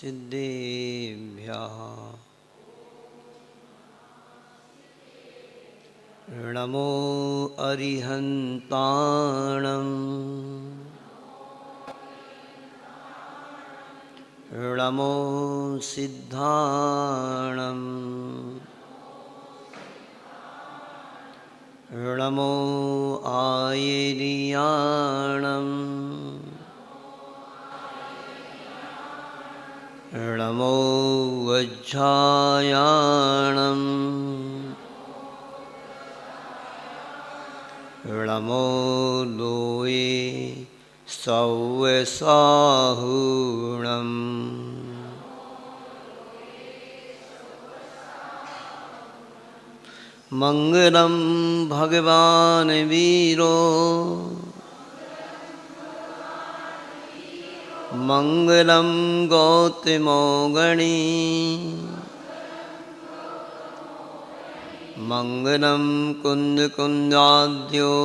सिद्धेभ्यः नमो अरिहन्ताणं नमो सिद्धाणं नमो आयेरियाणं नमो वज्झायाणं नमो लोये सव्यसाहूणम् मंगलम भगवान वीरो मंगलम गौतमो गणी मंगलम कुंद कुंदाद्यो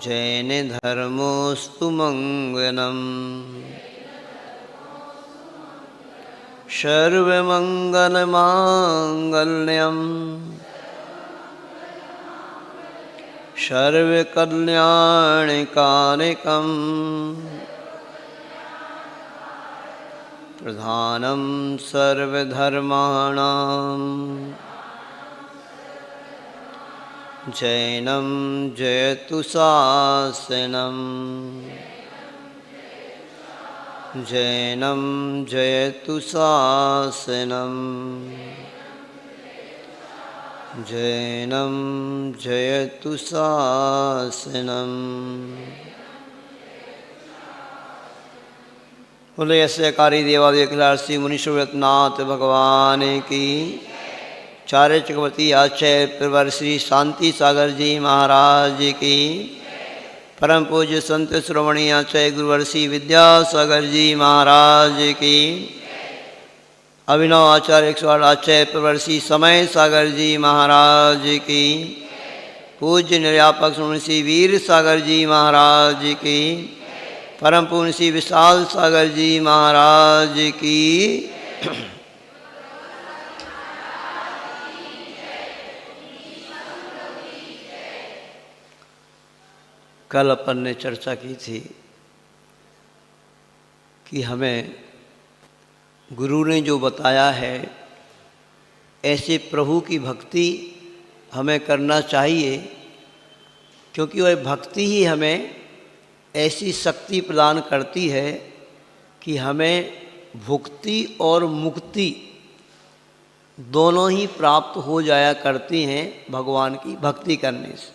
जैन धर्मोस्तु मंगलम सर्वमंगलमांगल्यं सर्वकल्याणकारिकं प्रधानं सर्वधर्माणां जैनं जयतु शासनम् जैनं जयतु शासनम् जैनं जयतु शासनम्। बोले ऐसेकारी देवादेव श्री मुनीश्वरनाथ भगवान की। चार्य चक्रवर्ती आचार्य प्रवर श्री शांति सागर जी महाराज की। परम पूज्य संत श्रोमणी आचार्य गुरुवर श्री विद्यासागर जी महाराज की। अभिनव आचार्य 108 आचार्य प्रवर श्री समय सागर जी महाराज की। पूज्य निर्यापक श्रोमणी श्री वीर सागर जी महाराज की। परम पूज्य श्री विशाल सागर जी महाराज की। कल अपन ने चर्चा की थी कि हमें गुरु ने जो बताया है ऐसे प्रभु की भक्ति हमें करना चाहिए, क्योंकि वह भक्ति ही हमें ऐसी शक्ति प्रदान करती है कि हमें भुक्ति और मुक्ति दोनों ही प्राप्त हो जाया करती हैं भगवान की भक्ति करने से।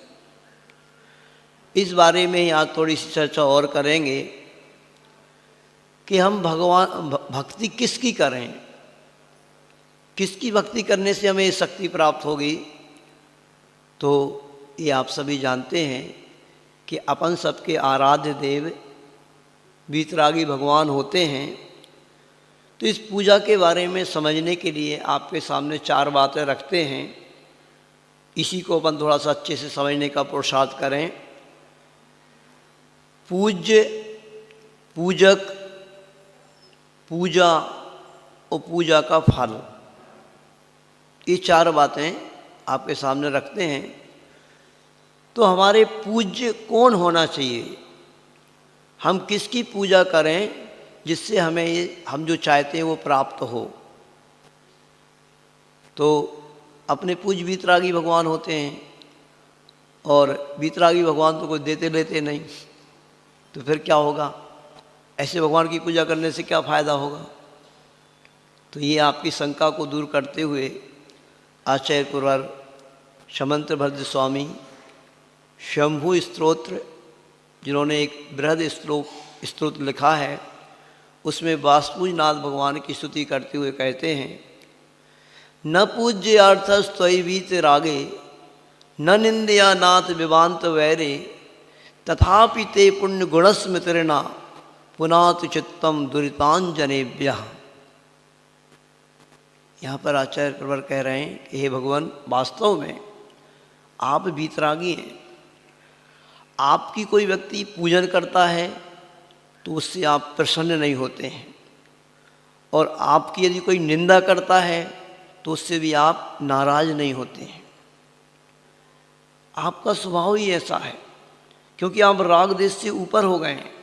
इस बारे में आज थोड़ी सी चर्चा और करेंगे कि हम भगवान भक्ति किसकी करें, किसकी भक्ति करने से हमें ये शक्ति प्राप्त होगी। तो ये आप सभी जानते हैं कि अपन सबके आराध्य देव वीतरागी भगवान होते हैं। तो इस पूजा के बारे में समझने के लिए आपके सामने 4 बातें रखते हैं। इसी को अपन थोड़ा सा अच्छे से समझने का पुरुषार्थ करें। पूज्य, पूजक, पूजा और पूजा का फल, ये 4 बातें आपके सामने रखते हैं। तो हमारे पूज्य कौन होना चाहिए, हम किसकी पूजा करें जिससे हमें हम जो चाहते हैं वो प्राप्त हो। तो अपने पूज्य वीतरागी भगवान होते हैं और वीतरागी भगवान तो कोई देते लेते नहीं, तो फिर क्या होगा, ऐसे भगवान की पूजा करने से क्या फ़ायदा होगा। तो ये आपकी शंका को दूर करते हुए आचार्य कुरवर शमंत्र भद्र स्वामी शंभु स्तोत्र, जिन्होंने एक बृहद स्तोत्र लिखा है, उसमें वासुपूजनाथ भगवान की स्तुति करते हुए कहते हैं, न पूज्य अर्थस्त्वयि वीतरागे न निंदया नाथ विवांत वैरे तथापि ते पुण्य गुणस्मृतिर्ना पुनात चित्तम दुरितांजनेभ्य। यहाँ पर आचार्य प्रवर कह रहे हैं कि हे भगवान, वास्तव में आप वीतरागी हैं। आपकी कोई व्यक्ति पूजन करता है तो उससे आप प्रसन्न नहीं होते हैं, और आपकी यदि कोई निंदा करता है तो उससे भी आप नाराज नहीं होते हैं। आपका स्वभाव ही ऐसा है, क्योंकि आप राग देश से ऊपर हो गए हैं।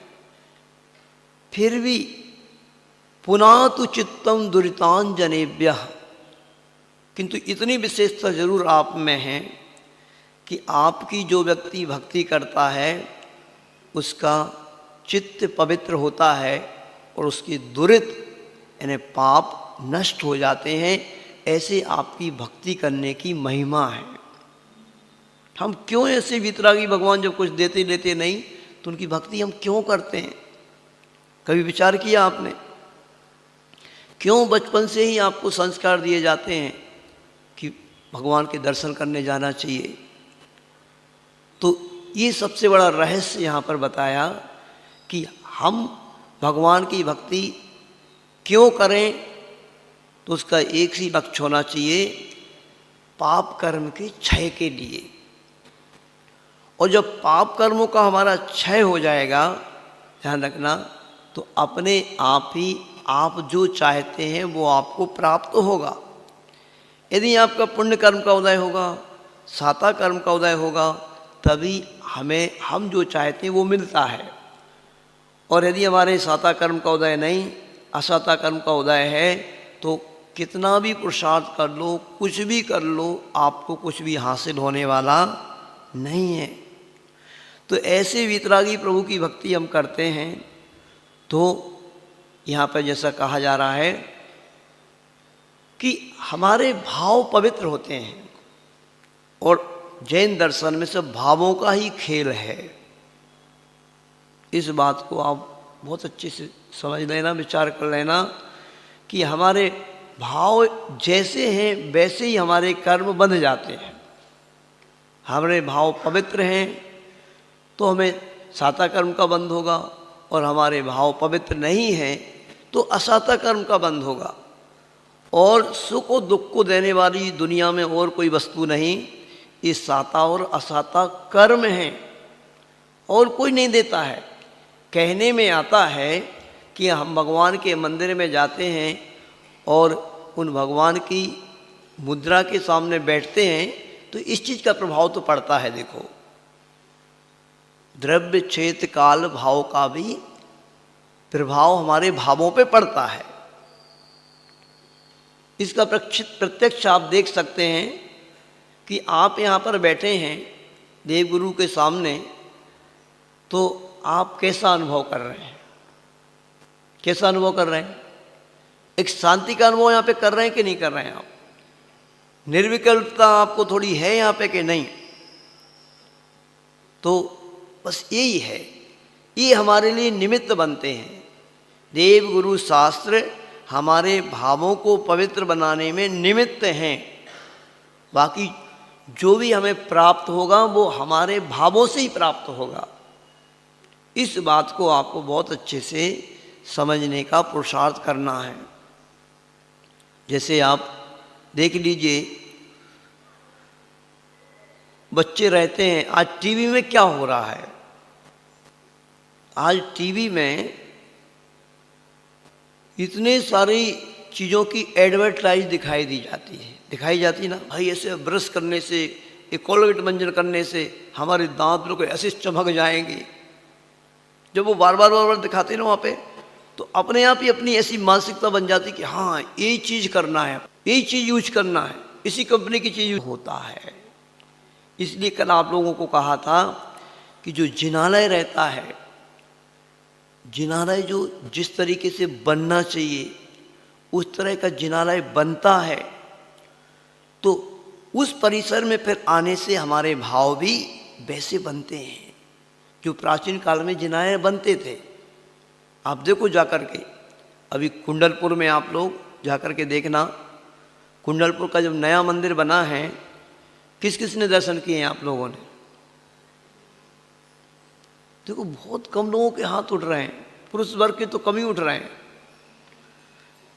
फिर भी पुनः तु चित्तम दुरितान जनेभ्यः, किंतु इतनी विशेषता जरूर आप में है कि आपकी जो व्यक्ति भक्ति करता है उसका चित्त पवित्र होता है और उसकी दुरित यानी पाप नष्ट हो जाते हैं। ऐसे आपकी भक्ति करने की महिमा है। हम क्यों ऐसे वितरागी भगवान जब कुछ देते लेते नहीं तो उनकी भक्ति हम क्यों करते हैं? कभी विचार किया आपने? क्यों बचपन से ही आपको संस्कार दिए जाते हैं कि भगवान के दर्शन करने जाना चाहिए? तो ये सबसे बड़ा रहस्य यहाँ पर बताया कि हम भगवान की भक्ति क्यों करें, तो उसका एक ही लक्ष्य होना चाहिए, पाप कर्म के क्षय के लिए। और जब पाप कर्मों का हमारा क्षय हो जाएगा, ध्यान रखना, तो अपने आप ही आप जो चाहते हैं वो आपको प्राप्त होगा। यदि आपका पुण्य कर्म का उदय होगा, साता कर्म का उदय होगा, तभी हम जो चाहते हैं वो मिलता है। और यदि हमारे साता कर्म का उदय नहीं, असाता कर्म का उदय है, तो कितना भी पुरुषार्थ कर लो, कुछ भी कर लो, आपको कुछ भी हासिल होने वाला नहीं है। तो ऐसे वितरागी प्रभु की भक्ति हम करते हैं। तो यहाँ पर जैसा कहा जा रहा है कि हमारे भाव पवित्र होते हैं, और जैन दर्शन में सब भावों का ही खेल है। इस बात को आप बहुत अच्छे से समझ लेना, विचार कर लेना कि हमारे भाव जैसे हैं वैसे ही हमारे कर्म बंध जाते हैं। हमारे भाव पवित्र हैं तो हमें साता कर्म का बंध होगा, और हमारे भाव पवित्र नहीं हैं तो असाता कर्म का बंध होगा। और सुख और दुख को देने वाली दुनिया में और कोई वस्तु नहीं, ये साता और असाता कर्म हैं, और कोई नहीं देता है। कहने में आता है कि हम भगवान के मंदिर में जाते हैं और उन भगवान की मुद्रा के सामने बैठते हैं तो इस चीज़ का प्रभाव तो पड़ता है। देखो, द्रव्य क्षेत्र काल भाव का भी प्रभाव हमारे भावों पे पड़ता है। इसका प्रत्यक्ष आप देख सकते हैं कि आप यहाँ पर बैठे हैं देवगुरु के सामने, तो आप कैसा अनुभव कर रहे हैं? कैसा अनुभव कर रहे हैं? एक शांति का अनुभव यहाँ पे कर रहे हैं कि नहीं कर रहे हैं आप? निर्विकल्पता आपको थोड़ी है यहाँ पे कि नहीं? तो बस यही है, ये हमारे लिए निमित्त बनते हैं। देव गुरु शास्त्र हमारे भावों को पवित्र बनाने में निमित्त हैं। बाकी जो भी हमें प्राप्त होगा वो हमारे भावों से ही प्राप्त होगा। इस बात को आपको बहुत अच्छे से समझने का पुरुषार्थ करना है। जैसे आप देख लीजिए, बच्चे रहते हैं, आज टीवी में क्या हो रहा है? आज टीवी में इतने सारी चीज़ों की एडवर्टाइज दिखाई जाती ना, भाई ऐसे ब्रश करने से, एक कोलगेट मंजन करने से हमारे दांत लोग ऐसे चमक जाएंगे। जब वो बार बार दिखाते ना वहाँ पे, तो अपने आप ही अपनी ऐसी मानसिकता बन जाती कि हाँ यही चीज़ करना है, यही चीज़ यूज करना है, इसी कंपनी की चीज़ होता है। इसलिए कल आप लोगों को कहा था कि जो जिनालय रहता है, जिनालय जो जिस तरीके से बनना चाहिए उस तरह का जिनालय बनता है, तो उस परिसर में फिर आने से हमारे भाव भी वैसे बनते हैं जो प्राचीन काल में जिनालय बनते थे। आप देखो जाकर के, अभी कुंडलपुर में आप लोग जाकर के देखना, कुंडलपुर का जब नया मंदिर बना है, किस किस ने दर्शन किए हैं आप लोगों ने? देखो बहुत कम लोगों के हाथ उठ रहे हैं, पुरुष वर्ग के तो कम ही उठ रहे हैं।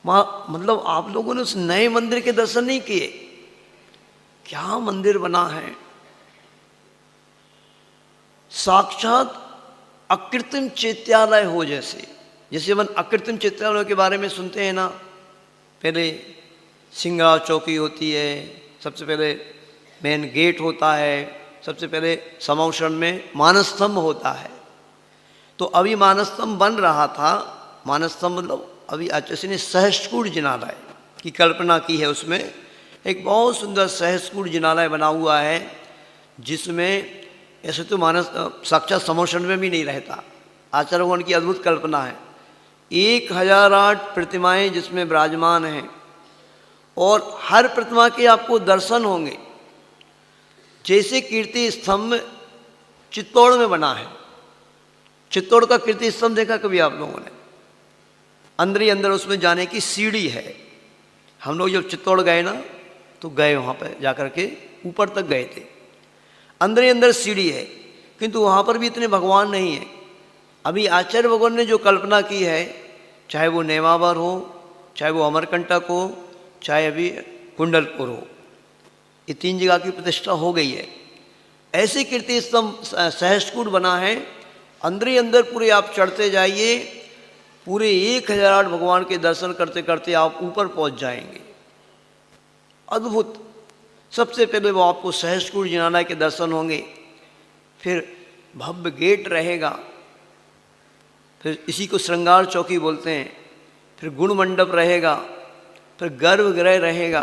मतलब आप लोगों ने उस नए मंदिर के दर्शन नहीं किए। क्या मंदिर बना है! साक्षात अकृत्रिम चैत्यालय हो, जैसे अपन अकृत्रिम चैत्यालय के बारे में सुनते हैं ना, पहले सिंगार चौकी होती है, सबसे पहले मेन गेट होता है, सबसे पहले समाउशन में मानस्तंभ होता है। तो अभी मानस्तंभ बन रहा था, मानस्तंभ मतलब अभी आचार्य ने सहस्त्रकूट जिनालय की कल्पना की है। उसमें एक बहुत सुंदर सहस्त्रकूट जिनालय बना हुआ है, जिसमें ऐसे तो मानस साक्षात समाउशन में भी नहीं रहता। आचार्य भगवान की अद्भुत कल्पना है। 1008 प्रतिमाएं जिसमें विराजमान हैं, और हर प्रतिमा के आपको दर्शन होंगे। जैसे कीर्ति स्तंभ चित्तौड़ में बना है, चित्तौड़ का कीर्ति स्तंभ देखा कभी आप लोगों ने? अंदर ही अंदर उसमें जाने की सीढ़ी है। हम लोग जब चित्तौड़ गए ना, तो गए वहाँ पर जाकर के ऊपर तक गए थे। अंदर ही अंदर सीढ़ी है, किंतु वहाँ पर भी इतने भगवान नहीं है। अभी आचार्य भगवान ने जो कल्पना की है, चाहे वो नेमावर हो, चाहे वो अमरकंटक हो, चाहे अभी कुंडलपुर हो, ये 3 जगह की प्रतिष्ठा हो गई है। ऐसे कीर्ति स्तंभ सहस्त्रकूट बना है। अंदर ही अंदर पूरे आप चढ़ते जाइए, पूरे 1008 भगवान के दर्शन करते करते आप ऊपर पहुंच जाएंगे। अद्भुत। सबसे पहले वो आपको सहस्त्रकूट जिनालय के दर्शन होंगे, फिर भव्य गेट रहेगा, फिर इसी को श्रृंगार चौकी बोलते हैं, फिर गुण मंडप रहेगा, फिर गर्भगृह रहेगा।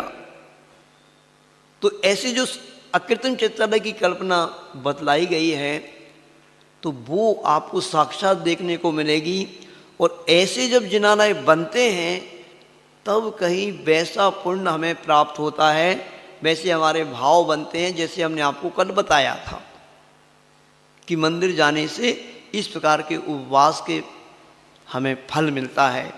तो ऐसी जो अकृत्रिम चैत्यालय की कल्पना बतलाई गई है, तो वो आपको साक्षात देखने को मिलेगी। और ऐसे जब जिनालय बनते हैं, तब कहीं वैसा पुण्य हमें प्राप्त होता है, वैसे हमारे भाव बनते हैं, जैसे हमने आपको कल बताया था कि मंदिर जाने से इस प्रकार के उपवास के हमें फल मिलता है।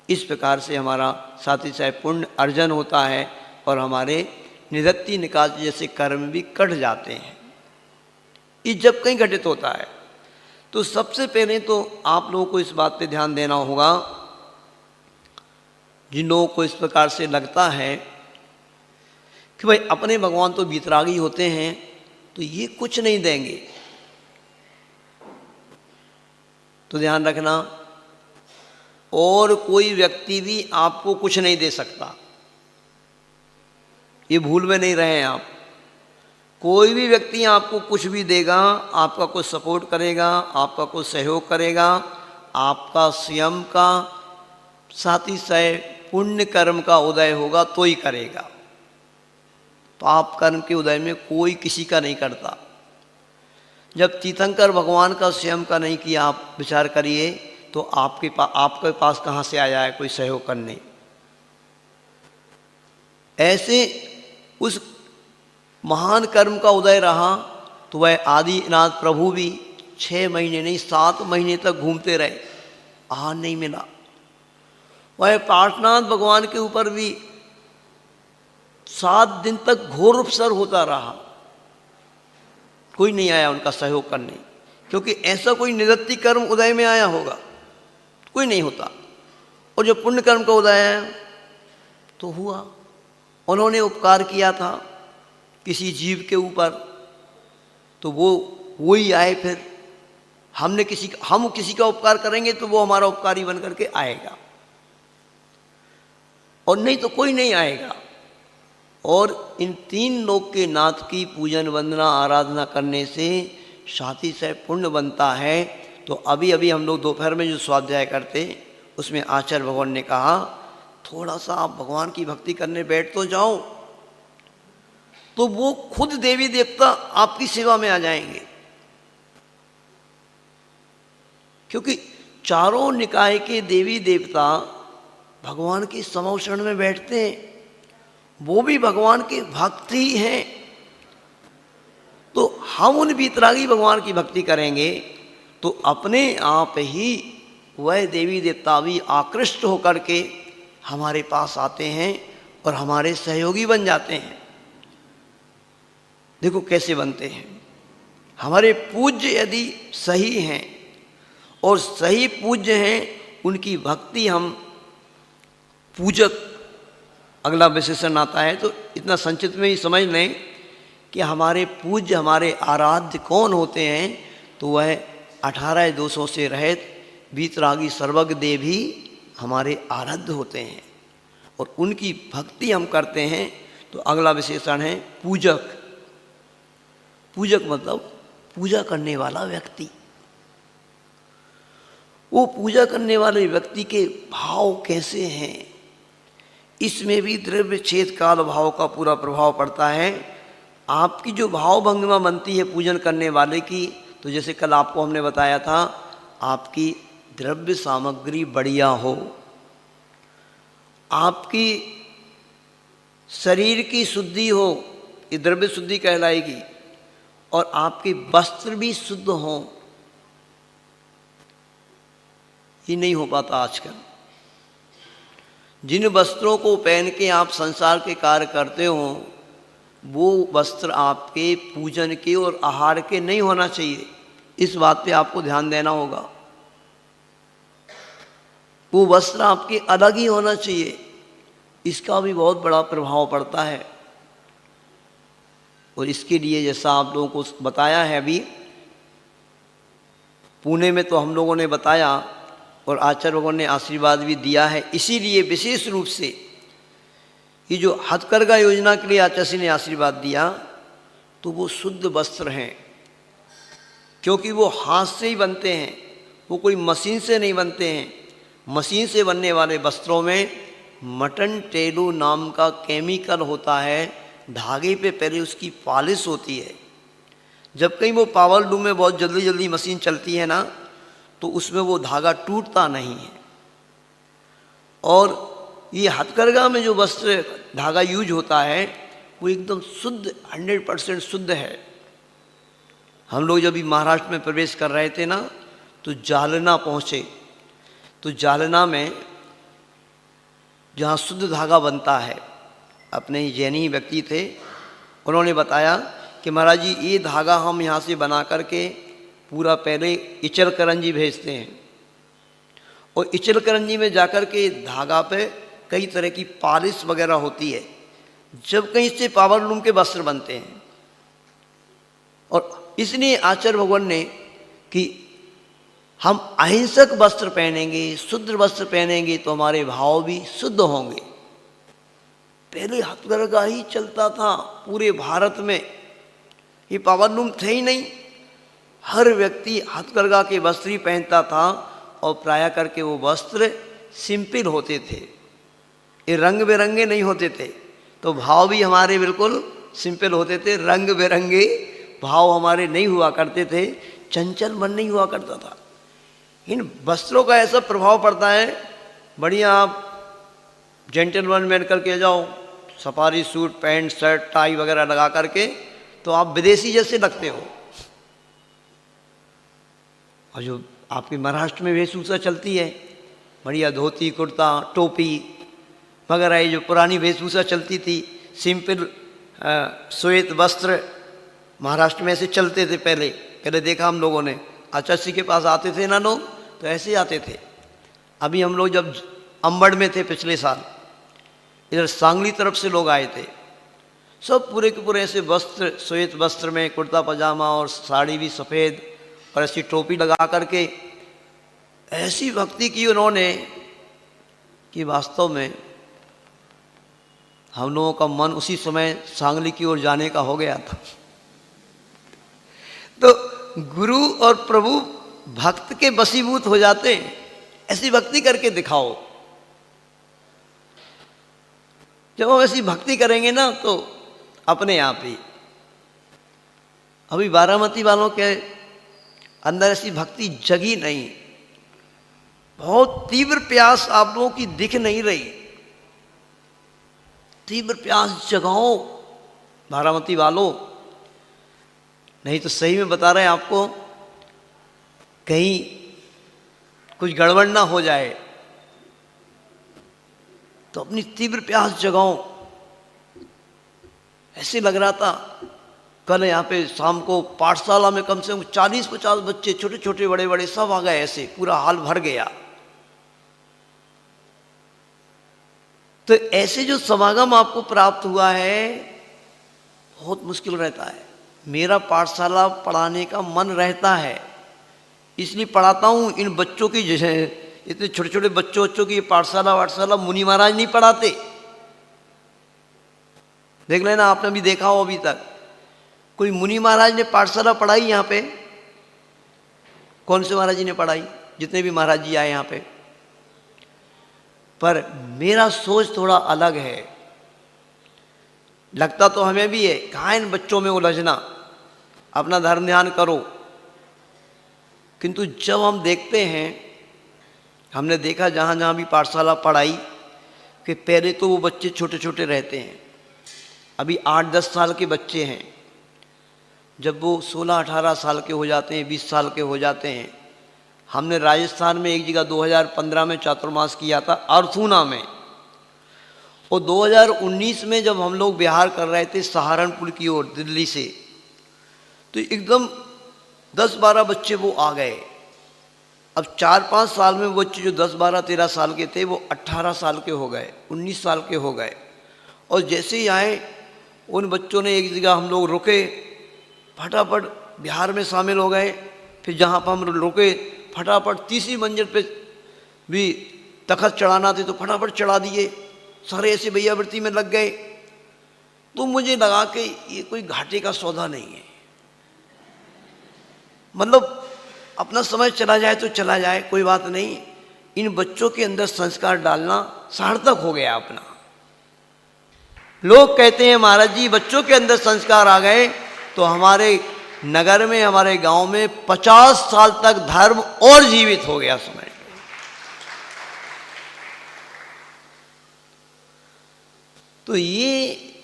इस प्रकार से हमारा साथ ही साथ पुण्य अर्जन होता है, और हमारे निधत्ति निकास जैसे कर्म भी कट जाते हैं। ये जब कहीं घटित होता है, तो सबसे पहले तो आप लोगों को इस बात पे ध्यान देना होगा, जिन लोगों को इस प्रकार से लगता है कि भाई अपने भगवान तो वीतरागी होते हैं, तो ये कुछ नहीं देंगे, तो ध्यान रखना, और कोई व्यक्ति भी आपको कुछ नहीं दे सकता। ये भूल में नहीं रहे आप। कोई भी व्यक्ति आपको कुछ भी देगा, आपका कुछ सपोर्ट करेगा, आपका कुछ सहयोग करेगा, आपका स्वयं का साथ ही साथ पुण्य कर्म का उदय होगा तो ही करेगा। पाप कर्म के उदय में कोई किसी का नहीं करता। जब तीर्थंकर भगवान का स्वयं का नहीं किया, आप विचार करिए, तो आपके पास कहाँ से आया है कोई सहयोग करने? ऐसे उस महान कर्म का उदय रहा, तो वह आदिनाथ प्रभु भी 6 महीने नहीं 7 महीने तक घूमते रहे, आहार नहीं मिला। वह पार्श्वनाथ भगवान के ऊपर भी 7 दिन तक घोर उपसर होता रहा, कोई नहीं आया उनका सहयोग करने, क्योंकि ऐसा कोई निदत्ति कर्म उदय में आया होगा, कोई नहीं होता। और जो पुण्य कर्म का उदय है तो हुआ, उन्होंने उपकार किया था किसी जीव के ऊपर, तो वो ही आए। फिर हम किसी का उपकार करेंगे तो वो हमारा उपकारी बन करके आएगा, और नहीं तो कोई नहीं आएगा। और इन 3 लोक के नाथ की पूजन वंदना आराधना करने से साथी से पुण्य बनता है। तो अभी अभी हम लोग दोपहर में जो स्वाध्याय करते, उसमें आचार्य भगवान ने कहा, थोड़ा सा आप भगवान की भक्ति करने बैठ तो जाओ, तो वो खुद देवी देवता आपकी सेवा में आ जाएंगे। क्योंकि चारों निकाय के देवी देवता भगवान के समौषण में बैठते हैं, वो भी भगवान के भक्त ही हैं। तो हम उन वीतरागी भगवान की भक्ति करेंगे, तो अपने आप ही वह देवी देवता भी आकृष्ट होकर के हमारे पास आते हैं और हमारे सहयोगी बन जाते हैं। देखो कैसे बनते हैं। हमारे पूज्य यदि सही हैं और सही पूज्य हैं, उनकी भक्ति हम पूजक, अगला विशेषण आता है, तो इतना संक्षिप्त में ही समझ लें कि हमारे पूज्य, हमारे आराध्य कौन होते हैं, तो वह 18 दोषों से रहित वीतरागी सर्वज्ञ देव ही हमारे आराध्य होते हैं और उनकी भक्ति हम करते हैं। तो अगला विशेषण है पूजक। पूजक मतलब पूजा करने वाला व्यक्ति। वो पूजा करने वाले व्यक्ति के भाव कैसे हैं, इसमें भी द्रव्य छेद काल भाव का पूरा प्रभाव पड़ता है। आपकी जो भाव भंगिमा बनती है पूजन करने वाले की, तो जैसे कल आपको हमने बताया था, आपकी द्रव्य सामग्री बढ़िया हो, आपकी शरीर की शुद्धि हो, ये द्रव्य शुद्धि कहलाएगी, और आपके वस्त्र भी शुद्ध हों। ये नहीं हो पाता आजकल। जिन वस्त्रों को पहन के आप संसार के कार्य करते हो, वो वस्त्र आपके पूजन के और आहार के नहीं होना चाहिए। इस बात पे आपको ध्यान देना होगा। वो वस्त्र आपके अलग ही होना चाहिए, इसका भी बहुत बड़ा प्रभाव पड़ता है। और इसके लिए जैसा आप लोगों को बताया है, अभी पुणे में तो हम लोगों ने बताया और आचार्य भगवान ने आशीर्वाद भी दिया है। इसीलिए विशेष रूप से ये जो हथकरघा योजना के लिए आचार्य जी ने आशीर्वाद दिया, तो वो शुद्ध वस्त्र हैं, क्योंकि वो हाथ से ही बनते हैं, वो कोई मशीन से नहीं बनते हैं। मशीन से बनने वाले वस्त्रों में मटन टेलू नाम का केमिकल होता है, धागे पे पहले उसकी पॉलिश होती है। जब कहीं वो पावर लूम में बहुत जल्दी जल्दी मशीन चलती है ना, तो उसमें वो धागा टूटता नहीं है। और ये हथकरघा में जो वस्त्र धागा यूज होता है, वो एकदम शुद्ध 100% शुद्ध है। हम लोग जब भी महाराष्ट्र में प्रवेश कर रहे थे ना, तो जालना पहुँचे। तो जालना में जहाँ शुद्ध धागा बनता है, अपने ही जैनी व्यक्ति थे, उन्होंने बताया कि महाराज जी ये धागा हम यहाँ से बना करके पूरा पहले इचलकरंजी भेजते हैं, और इचलकरंजी में जाकर के धागा पे कई तरह की पॉलिश वगैरह होती है, जब कहीं से पावर लूम के वस्त्र बनते हैं। और इसलिए आचार्य भगवान ने कि हम अहिंसक वस्त्र पहनेंगे, शुद्ध वस्त्र पहनेंगे, तो हमारे भाव भी शुद्ध होंगे। पहले हथकरघा ही चलता था पूरे भारत में, ये पावर लूम थे ही नहीं। हर व्यक्ति हथकरघा के वस्त्र ही पहनता था, और प्राय करके वो वस्त्र सिंपल होते थे, ये रंग बिरंगे नहीं होते थे। तो भाव भी हमारे बिल्कुल सिंपल होते थे, रंग बिरंगे भाव हमारे नहीं हुआ करते थे, चंचल मन नहीं हुआ करता था। इन वस्त्रों का ऐसा प्रभाव पड़ता है। बढ़िया आप जेंटलमैन बन करके जाओ, safari suit pant shirt tie वगैरह लगा करके, तो आप विदेशी जैसे लगते हो। और जो आपके महाराष्ट्र में वेशभूषा चलती है, बढ़िया धोती कुर्ता टोपी वगैरह, ये जो पुरानी वेशभूषा चलती थी, सिंपल श्वेत वस्त्र महाराष्ट्र में ऐसे चलते थे। पहले देखा हम लोगों ने, आचार्य जी के पास आते थे ना लोग, तो ऐसे ही आते थे। अभी हम लोग जब अंबड़ में थे पिछले साल, इधर सांगली तरफ से लोग आए थे, सब पूरे के पूरे ऐसे वस्त्र, श्वेत वस्त्र में कुर्ता पजामा और साड़ी भी सफ़ेद, और ऐसी टोपी लगा करके ऐसी भक्ति की उन्होंने कि वास्तव में हम लोगों का मन उसी समय सांगली की ओर जाने का हो गया था। तो गुरु और प्रभु भक्त के वशीभूत हो जाते हैं। ऐसी भक्ति करके दिखाओ। जब हम ऐसी भक्ति करेंगे ना, तो अपने आप ही। अभी बारामती वालों के अंदर ऐसी भक्ति जगी नहीं, बहुत तीव्र प्यास आप लोगों की दिख नहीं रही। तीव्र प्यास जगाओ बारामती वालों, नहीं तो सही में बता रहे हैं आपको, कहीं कुछ गड़बड़ ना हो जाए। तो अपनी तीव्र प्यास जगाओ। ऐसे लग रहा था कल यहाँ पे शाम को पाठशाला में कम से कम 40-50 बच्चे, छोटे छोटे बड़े बड़े सब आ गए, ऐसे पूरा हाल भर गया। तो ऐसे जो समागम आपको प्राप्त हुआ है, बहुत मुश्किल रहता है। मेरा पाठशाला पढ़ाने का मन रहता है, इसलिए पढ़ाता हूँ इन बच्चों की, जैसे इतने छोटे छोटे बच्चों की पाठशाला वाठशाला मुनि महाराज नहीं पढ़ाते। देख लेना, आपने भी देखा हो अभी तक कोई मुनि महाराज ने पाठशाला पढ़ाई यहाँ पे? कौन से महाराज जी ने पढ़ाई? जितने भी महाराज जी आए यहाँ पे। पर मेरा सोच थोड़ा अलग है। लगता तो हमें भी है, कहाँ इन बच्चों में उलझना, अपना धर्म ध्यान करो। किंतु जब हम देखते हैं, हमने देखा जहाँ जहाँ भी पाठशाला पढ़ाई कि पहले तो वो बच्चे छोटे छोटे रहते हैं, अभी 8-10 साल के बच्चे हैं। जब वो 16-18 साल के हो जाते हैं, 20 साल के हो जाते हैं। हमने राजस्थान में एक जगह 2015 में चातुर्मास किया था, अर्थूना में। और 2019 में जब हम लोग बिहार कर रहे थे सहारनपुर की ओर दिल्ली से, तो एकदम 10-12 बच्चे वो आ गए। अब 4-5 साल में वो बच्चे जो 10-12-13 साल के थे वो 18 साल के हो गए, 19 साल के हो गए। और जैसे ही आए उन बच्चों ने एक जगह हम लोग रुके, फटाफट बिहार में शामिल हो गए। फिर जहाँ पर हम रुके फटाफट तीसरी मंजिल पे भी तखत चढ़ाना थे तो फटाफट चढ़ा दिए, सारे ऐसे भैयावृत्ति में लग गए। तो मुझे लगा कि ये कोई घाटे का सौदा नहीं है। मतलब अपना समय चला जाए तो चला जाए, कोई बात नहीं। इन बच्चों के अंदर संस्कार डालना सार्थक हो गया अपना। लोग कहते हैं महाराज जी बच्चों के अंदर संस्कार आ गए तो हमारे नगर में, हमारे गांव में 50 साल तक धर्म और जीवित हो गया। समय तो ये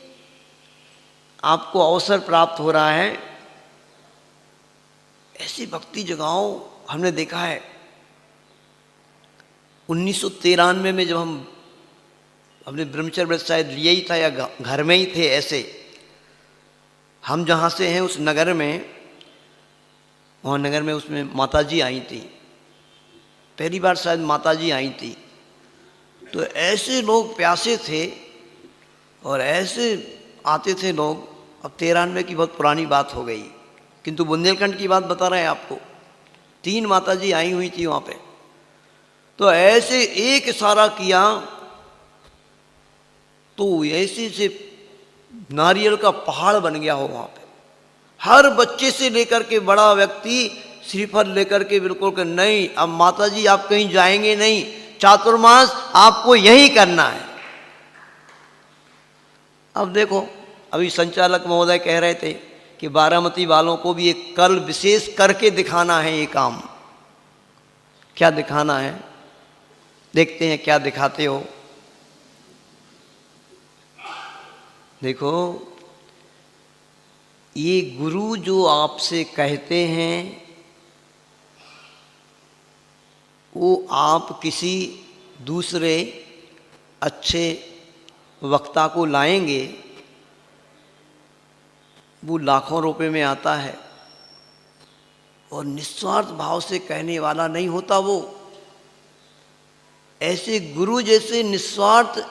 आपको अवसर प्राप्त हो रहा है, ऐसी भक्ति जगाओ। हमने देखा है 1993 में जब हमने ब्रह्मचर्य व्रत शायद लिया ही था या घर में ही थे, ऐसे हम जहाँ से हैं उस नगर में, वहाँ नगर में उसमें माताजी आई थी, पहली बार शायद माताजी आई थी। तो ऐसे लोग प्यासे थे और ऐसे आते थे लोग। अब 93 की बहुत पुरानी बात हो गई, किंतु बुंदेलखंड की बात बता रहे हैं आपको। 3 माताजी आई हुई थी वहाँ पे। तो ऐसे एक इशारा किया तो ऐसे से नारियल का पहाड़ बन गया हो वहाँ पे। हर बच्चे से लेकर के बड़ा व्यक्ति श्रीफल लेकर के बिल्कुल कि नहीं, अब माताजी आप कहीं जाएंगे नहीं, चातुर्मास आपको यही करना है। अब देखो, अभी संचालक महोदय कह रहे थे कि बारामती वालों को भी एक कल विशेष करके दिखाना है ये काम। क्या दिखाना है, देखते हैं क्या दिखाते हो। देखो, ये गुरु जो आपसे कहते हैं वो आप किसी दूसरे अच्छे वक्ता को लाएंगे, वो लाखों रुपए में आता है और निस्वार्थ भाव से कहने वाला नहीं होता वो। ऐसे गुरु जैसे निस्वार्थ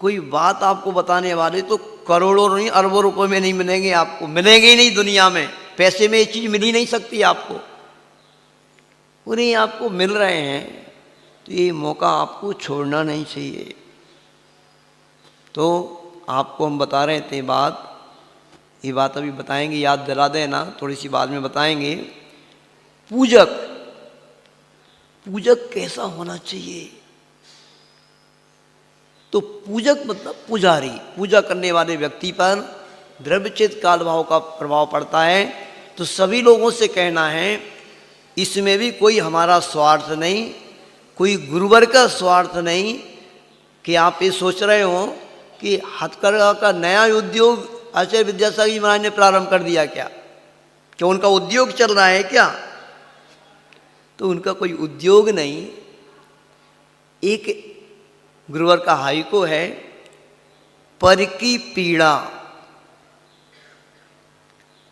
कोई बात आपको बताने वाले तो करोड़ों नहीं अरबों रुपए में नहीं मिलेंगे आपको, मिलेंगे ही नहीं दुनिया में। पैसे में ये चीज़ मिल ही नहीं सकती आपको। पूरे आपको मिल रहे हैं तो ये मौका आपको छोड़ना नहीं चाहिए। तो आपको हम बता रहे थे बात, ये बात अभी बताएंगे, याद दिला देना, थोड़ी सी बाद में बताएंगे। पूजक, पूजक कैसा होना चाहिए? तो पूजक मतलब पुजारी, पूजा करने वाले व्यक्ति पर द्रव्यचेत काल भाव का प्रभाव पड़ता है। तो सभी लोगों से कहना है, इसमें भी कोई हमारा स्वार्थ नहीं, कोई गुरुवर का स्वार्थ नहीं कि आप ये सोच रहे हो कि हथकरघा का नया उद्योग आचार्य विद्यासागर जी महाराज ने प्रारंभ कर दिया क्या उनका उद्योग चल रहा है क्या? तो उनका कोई उद्योग नहीं। एक गुरुवर का हाइको है, पर की पीड़ा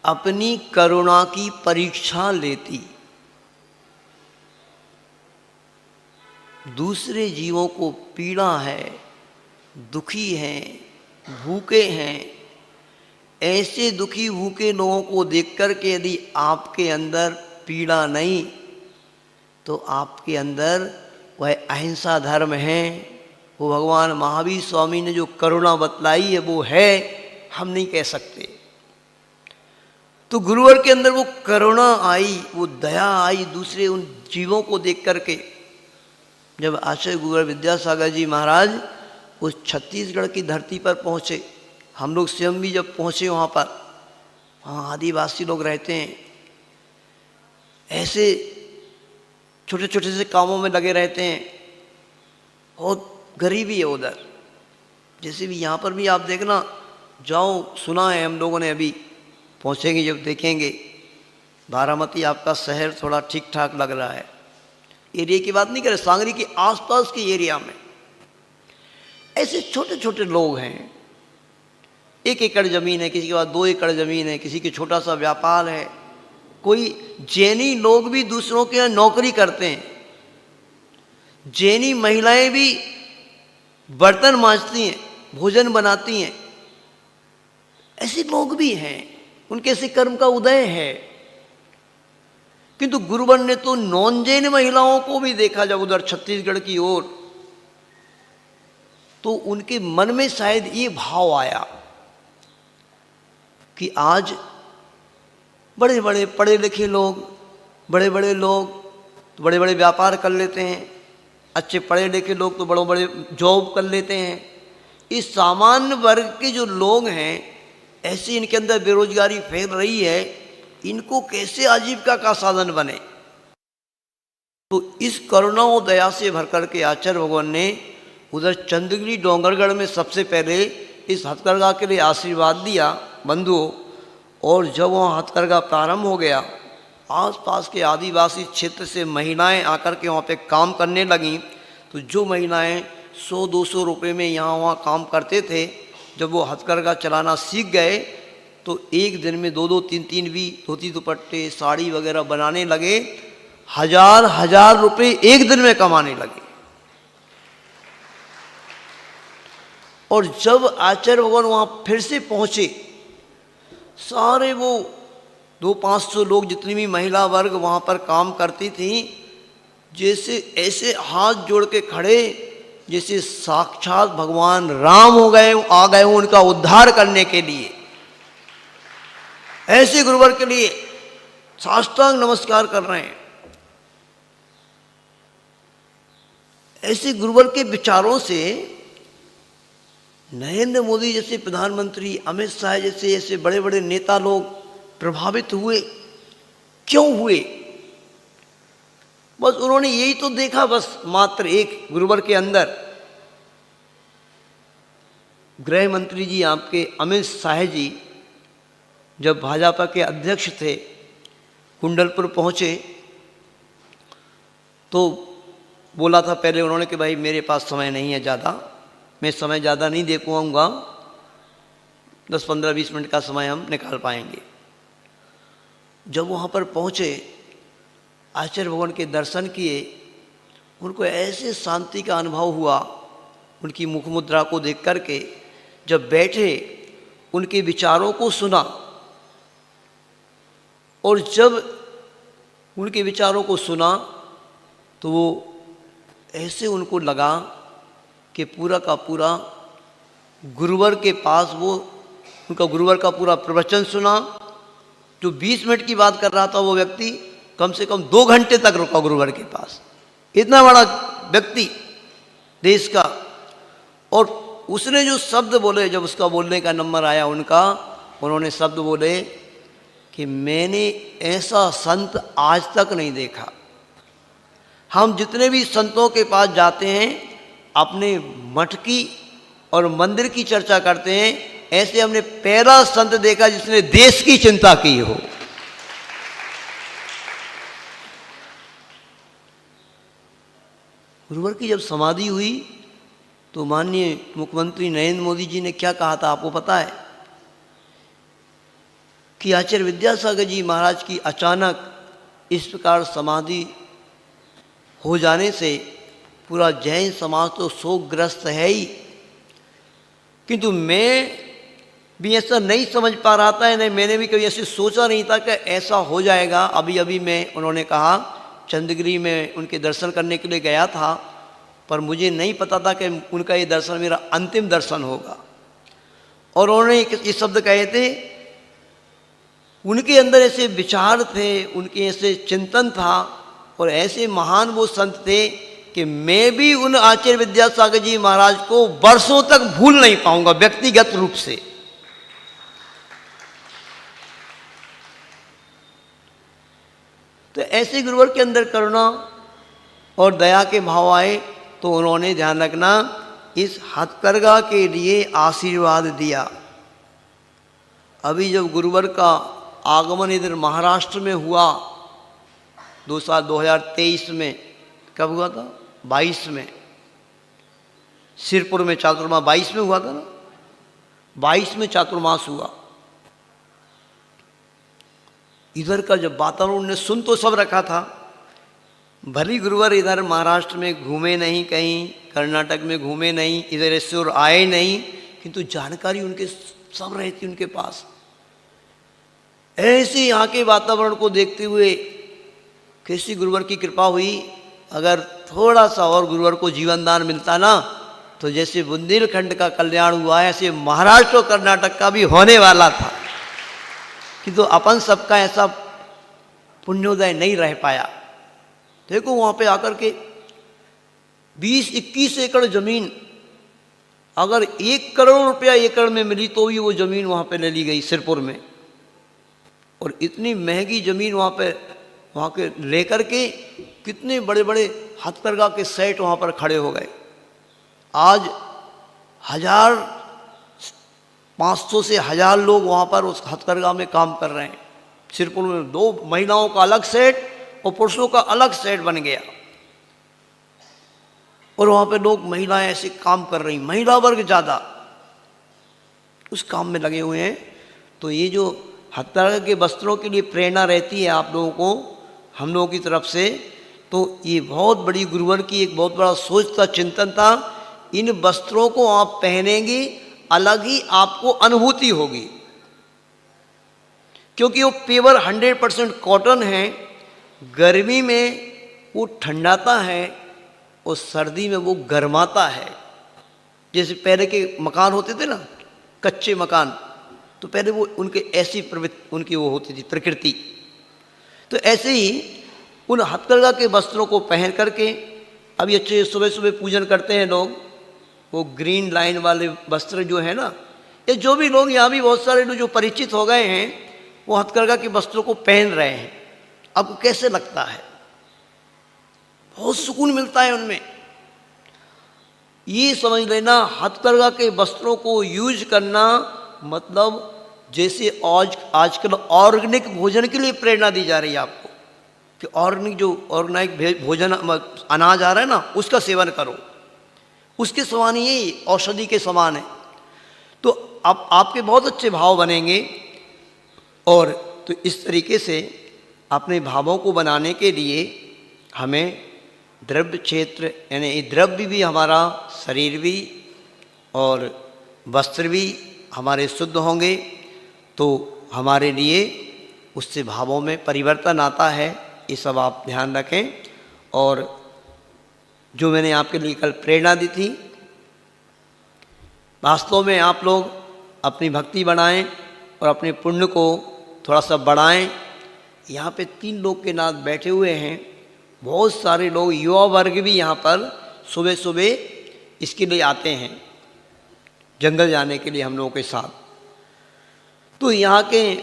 अपनी करुणा की परीक्षा लेती। दूसरे जीवों को पीड़ा है, दुखी हैं, भूखे हैं, ऐसे दुखी भूखे लोगों को देख कर के यदि आपके अंदर पीड़ा नहीं, तो आपके अंदर वह अहिंसा धर्म है, वो भगवान महावीर स्वामी ने जो करुणा बतलाई है वो है, हम नहीं कह सकते। तो गुरुवर के अंदर वो करुणा आई, वो दया आई दूसरे उन जीवों को देख करके। जब आचार्य गुरुवर विद्यासागर जी महाराज उस छत्तीसगढ़ की धरती पर पहुँचे, हम लोग स्वयं भी जब पहुँचे वहाँ पर, वहाँ आदिवासी लोग रहते हैं, ऐसे छोटे छोटे से कामों में लगे रहते हैं, बहुत गरीबी है उधर। जैसे भी यहाँ पर भी आप देखना, जाओ, सुना है हम लोगों ने, अभी पहुँचेंगे जब देखेंगे। बारामती आपका शहर थोड़ा ठीक ठाक लग रहा है, एरिया की बात नहीं कर रहे, सांगरी के आसपास के एरिया में ऐसे छोटे छोटे लोग हैं। 1 एकड़ ज़मीन है, किसी के पास 2 एकड़ ज़मीन है, किसी के छोटा सा व्यापार है। कोई जैनी लोग भी दूसरों के यहाँ नौकरी करते हैं, जैनी महिलाएं भी बर्तन मांजती हैं, भोजन बनाती हैं, ऐसे लोग भी हैं, उनके ऐसे कर्म का उदय है। किंतु गुरुवर ने तो नॉन जैन महिलाओं को भी देखा जब उधर छत्तीसगढ़ की ओर, तो उनके मन में शायद ये भाव आया कि आज बड़े बड़े पढ़े लिखे लोग, बड़े बड़े लोग तो बड़े बड़े व्यापार कर लेते हैं, अच्छे पढ़े लिखे लोग तो बड़े बड़े जॉब कर लेते हैं। इस सामान्य वर्ग के जो लोग हैं, ऐसे इनके अंदर बेरोजगारी फैल रही है, इनको कैसे आजीविका का साधन बने। तो इस करुणा और दया से भर करके आचार्य भगवान ने उधर चंद्रगिरी डोंगरगढ़ में सबसे पहले इस हथकरघा के लिए आशीर्वाद दिया बंधुओं। और जब वहाँ हथकरघा प्रारंभ हो गया, आसपास के आदिवासी क्षेत्र से महिलाएं आकर के वहाँ पे काम करने लगीं। तो जो महिलाएं 100-200 रुपये में यहाँ वहाँ काम करते थे, जब वो हथकरघा चलाना सीख गए तो एक दिन में 2-2, 3-3 भी धोती दुपट्टे साड़ी वगैरह बनाने लगे, 1000-1000 रुपये एक दिन में कमाने लगे। और जब आचार्य भगवान वहाँ फिर से पहुँचे, सारे वो 200-500 लोग, जितनी भी महिला वर्ग वहाँ पर काम करती थी, जैसे ऐसे हाथ जोड़ के खड़े जैसे साक्षात भगवान राम आ गए उनका उद्धार करने के लिए। ऐसे गुरुवर के लिए साष्टांग नमस्कार कर रहे हैं। ऐसे गुरुवर के विचारों से नरेंद्र मोदी जैसे प्रधानमंत्री, अमित शाह जैसे ऐसे बड़े बड़े नेता लोग प्रभावित हुए। क्यों हुए? बस उन्होंने यही तो देखा, बस मात्र एक गुरुवर के अंदर। गृह मंत्री जी आपके अमित शाह जी जब भाजपा के अध्यक्ष थे, कुंडलपुर पहुँचे तो बोला था पहले उन्होंने कि भाई मेरे पास समय नहीं है ज़्यादा, मैं समय ज़्यादा नहीं दे पाऊँगा, 10-15-20 मिनट का समय हम निकाल पाएंगे। जब वहाँ पर पहुँचे, आचार्य भगवान के दर्शन किए, उनको ऐसे शांति का अनुभव हुआ उनकी मुख मुद्रा को देख करके। जब बैठे, उनके विचारों को सुना, और जब उनके विचारों को सुना तो वो ऐसे उनको लगा कि पूरा का पूरा गुरुवर के पास, वो उनका गुरुवर का पूरा प्रवचन सुना। जो 20 मिनट की बात कर रहा था वो व्यक्ति कम से कम 2 घंटे तक रुका गुरुवर के पास। इतना बड़ा व्यक्ति देश का। और उसने जो शब्द बोले, जब उसका बोलने का नंबर आया उनका, उन्होंने शब्द बोले कि मैंने ऐसा संत आज तक नहीं देखा। हम जितने भी संतों के पास जाते हैं, अपने मठ की और मंदिर की चर्चा करते हैं, ऐसे हमने पहला संत देखा जिसने देश की चिंता की हो। गुरुवर की जब समाधि हुई तो माननीय मुख्यमंत्री नरेंद्र मोदी जी ने क्या कहा था आपको पता है? कि आचार्य विद्यासागर जी महाराज की अचानक इस प्रकार समाधि हो जाने से पूरा जैन समाज तो शोकग्रस्त है ही, किंतु मैं भी ऐसा नहीं समझ पा रहा था, नहीं मैंने भी कभी ऐसे सोचा नहीं था कि ऐसा हो जाएगा। अभी अभी मैं, उन्होंने कहा, चंद्रगिरी में उनके दर्शन करने के लिए गया था, पर मुझे नहीं पता था कि उनका ये दर्शन मेरा अंतिम दर्शन होगा। और उन्होंने ये शब्द कहे थे, उनके अंदर ऐसे विचार थे, उनके ऐसे चिंतन था, और ऐसे महान वो संत थे कि मैं भी उन आचार्य विद्यासागर जी महाराज को वर्षों तक भूल नहीं पाऊंगा व्यक्तिगत रूप से। तो ऐसे गुरुवर के अंदर करुणा और दया के भाव आए, तो उन्होंने ध्यान रखना इस हथकरघा के लिए आशीर्वाद दिया। अभी जब गुरुवर का आगमन इधर महाराष्ट्र में हुआ 2023 में, कब हुआ था? 22 में, सिरपुर में चातुर्मास 22 में हुआ था ना, 22 में चातुर्मास हुआ। इधर का जब वातावरण ने सुन तो सब रखा था, भली गुरुवर इधर महाराष्ट्र में घूमे नहीं, कहीं कर्नाटक में घूमे नहीं, इधर ऐश्वर आए नहीं, किंतु जानकारी उनके सब रहती उनके पास। ऐसे यहाँ के वातावरण को देखते हुए कैसी गुरुवर की कृपा हुई। अगर थोड़ा सा और गुरुवर को जीवन दान मिलता ना, तो जैसे बुंदेलखंड का कल्याण हुआ है, ऐसे महाराष्ट्र और कर्नाटक का भी होने वाला था, किंतु अपन सबका ऐसा पुण्योदय नहीं रह पाया। देखो वहाँ पे आकर के 20-21 एकड़ जमीन, अगर 1 करोड़ रुपया एकड़ में मिली तो भी वो जमीन वहाँ पे ले ली गई सिरपुर में। और इतनी महंगी जमीन वहाँ के लेकर के कितने बड़े बड़े हथकरघा के सेट वहाँ पर खड़े हो गए। आज 1500 से 1000 लोग वहाँ पर उस हथकरघा में काम कर रहे हैं। सिरपुर में 2 महिलाओं का अलग सेट और पुरुषों का अलग सेट बन गया, और वहाँ पे लोग, महिलाएं ऐसे काम कर रही, महिला वर्ग ज़्यादा उस काम में लगे हुए हैं। तो ये जो हथकरघा के वस्त्रों के लिए प्रेरणा रहती है आप लोगों को, हम लोगों की तरफ से, तो ये बहुत बड़ी गुरुवर की एक बहुत बड़ा सोच था, चिंतन था। इन वस्त्रों को आप पहनेंगे, अलग ही आपको अनुभूति होगी, क्योंकि वो प्योर 100% कॉटन है। गर्मी में वो ठंडाता है और सर्दी में वो गर्माता है। जैसे पहले के मकान होते थे ना, कच्चे मकान, तो पहले वो उनके ऐसी प्रवृत्ति उनकी वो होती थी प्रकृति। तो ऐसे ही उन हथकरघा के वस्त्रों को पहन करके अभी अच्छे सुबह सुबह पूजन करते हैं लोग, वो ग्रीन लाइन वाले वस्त्र जो है ना, ये जो भी लोग यहाँ भी बहुत सारे लोग जो परिचित हो गए हैं, वो हथकरघा के वस्त्रों को पहन रहे हैं। आपको कैसे लगता है? बहुत सुकून मिलता है उनमें। ये समझ लेना, हथकरघा के वस्त्रों को यूज करना मतलब जैसे आजकल ऑर्गेनिक भोजन के लिए प्रेरणा दी जा रही है आपको, कि ऑर्गेनिक भोजन अनाज आ रहा है ना, उसका सेवन करो, उसके समान ही औषधि के समान है। तो अब आपके बहुत अच्छे भाव बनेंगे। और तो इस तरीके से अपने भावों को बनाने के लिए हमें द्रव्य क्षेत्र, यानी द्रव्य भी हमारा, शरीर भी और वस्त्र भी हमारे शुद्ध होंगे, तो हमारे लिए उससे भावों में परिवर्तन आता है। ये सब आप ध्यान रखें। और जो मैंने आपके लिए कल प्रेरणा दी थी, वास्तव में आप लोग अपनी भक्ति बढ़ाएं और अपने पुण्य को थोड़ा सा बढ़ाएं। यहाँ पे 3 लोग के नाथ बैठे हुए हैं, बहुत सारे लोग, युवा वर्ग भी यहाँ पर सुबह सुबह इसके लिए आते हैं, जंगल जाने के लिए हम लोगों के साथ। तो यहाँ के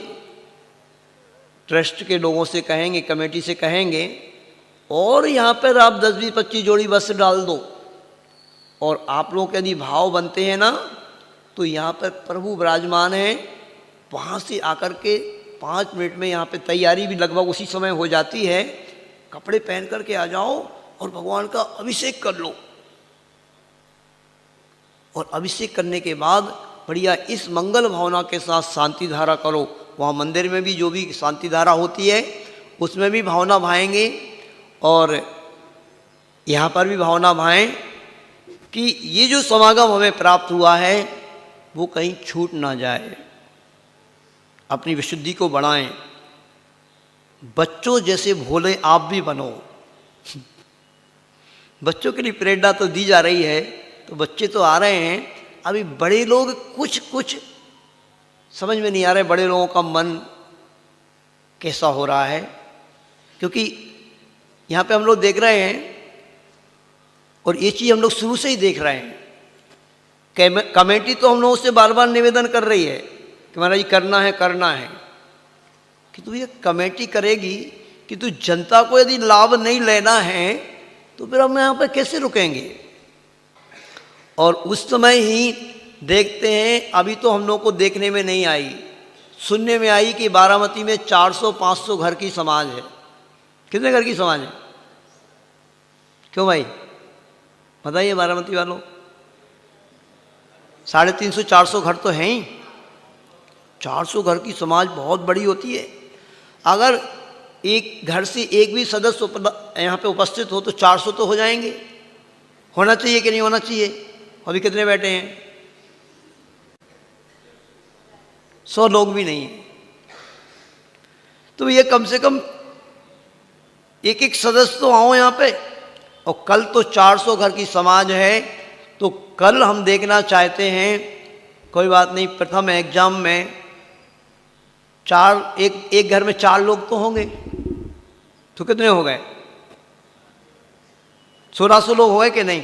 ट्रस्ट के लोगों से कहेंगे, कमेटी से कहेंगे, और यहाँ पर आप 10-20-25 जोड़ी वस्त्र डाल दो, और आप लोग यदि भाव बनते हैं ना, तो यहाँ पर प्रभु विराजमान है, वहाँ से आकर के 5 मिनट में यहाँ पे तैयारी भी लगभग उसी समय हो जाती है। कपड़े पहन करके आ जाओ और भगवान का अभिषेक कर लो, और अभिषेक करने के बाद बढ़िया इस मंगल भावना के साथ शांति धारा करो। वहाँ मंदिर में भी जो भी शांति धारा होती है उसमें भी भावना भाएंगे, और यहाँ पर भी भावना भाएं कि ये जो समागम हमें प्राप्त हुआ है वो कहीं छूट ना जाए। अपनी विशुद्धि को बढ़ाएं। बच्चों जैसे भोले आप भी बनो। बच्चों के लिए प्रेरणा तो दी जा रही है, तो बच्चे तो आ रहे हैं, अभी बड़े लोग कुछ समझ में नहीं आ रहे बड़े लोगों का मन कैसा हो रहा है। क्योंकि यहाँ पे हम लोग देख रहे हैं, और ये चीज़ हम लोग शुरू से ही देख रहे हैं, कमेटी तो हम लोगों से बार बार निवेदन कर रही है कि महाराज जी करना है कि तू ये कमेटी करेगी कि तू जनता को यदि लाभ नहीं लेना है तो फिर हम यहाँ पर कैसे रुकेंगे। और उस समय ही देखते हैं, अभी तो हम लोग को देखने में नहीं आई, सुनने में आई कि बारामती में 400-500 घर की समाज है। कितने घर की समाज है? क्यों भाई बताइए बारामती वालों? 350-400 घर तो हैं ही। 400 घर की समाज बहुत बड़ी होती है। अगर एक घर से एक भी सदस्य यहाँ पे उपस्थित हो तो 400 तो हो जाएंगे। होना चाहिए कि नहीं होना चाहिए? अभी कितने बैठे हैं? 100 लोग भी नहीं है। तो ये कम से कम एक सदस्य तो आओ यहाँ पे। और कल तो 400 घर की समाज है, तो कल हम देखना चाहते हैं, कोई बात नहीं, प्रथम एग्जाम में एक घर में 4 लोग तो होंगे, तो कितने हो गए? 1600 लोग हो गए कि नहीं?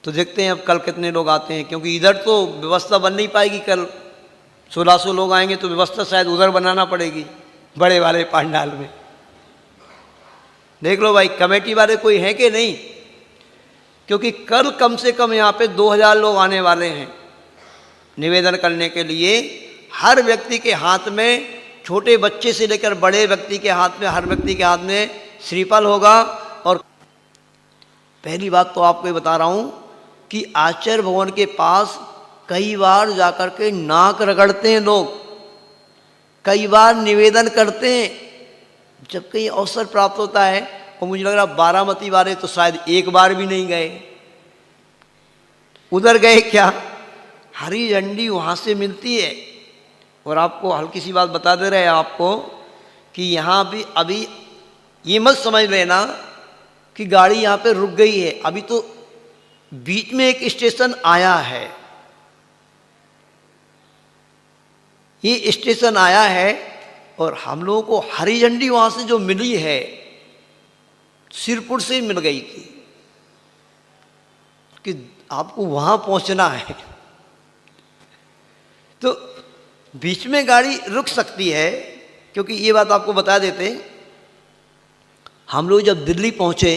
तो देखते हैं अब कल कितने लोग आते हैं, क्योंकि इधर तो व्यवस्था बन नहीं पाएगी। कल 1600 लोग आएंगे तो व्यवस्था शायद उधर बनाना पड़ेगी, बड़े वाले पंडाल में। देख लो भाई कमेटी वाले कोई है कि नहीं, क्योंकि कल कम से कम यहाँ पे 2000 लोग आने वाले हैं निवेदन करने के लिए। हर व्यक्ति के हाथ में, छोटे बच्चे से लेकर बड़े व्यक्ति के हाथ में, हर व्यक्ति के हाथ में श्रीफल होगा। और पहली बात तो आपको ये बता रहा हूँ कि आचार्य भवन के पास कई बार जाकर के नाक रगड़ते हैं लोग, कई बार निवेदन करते हैं जब कहीं अवसर प्राप्त होता है। और मुझे लग रहा बारामती वाले तो शायद एक बार भी नहीं गए। उधर गए क्या? हरी झंडी वहाँ से मिलती है। और आपको हल्की सी बात बता दे रहे हैं आपको कि यहाँ भी अभी ये मत समझ लेना कि गाड़ी यहाँ पे रुक गई है। अभी तो बीच में एक स्टेशन आया है, ये स्टेशन आया है, और हम लोगों को हरी झंडी वहाँ से जो मिली है सिरपुर से मिल गई थी कि आपको वहाँ पहुँचना है। तो बीच में गाड़ी रुक सकती है, क्योंकि ये बात आपको बता देते, हम लोग जब दिल्ली पहुँचे,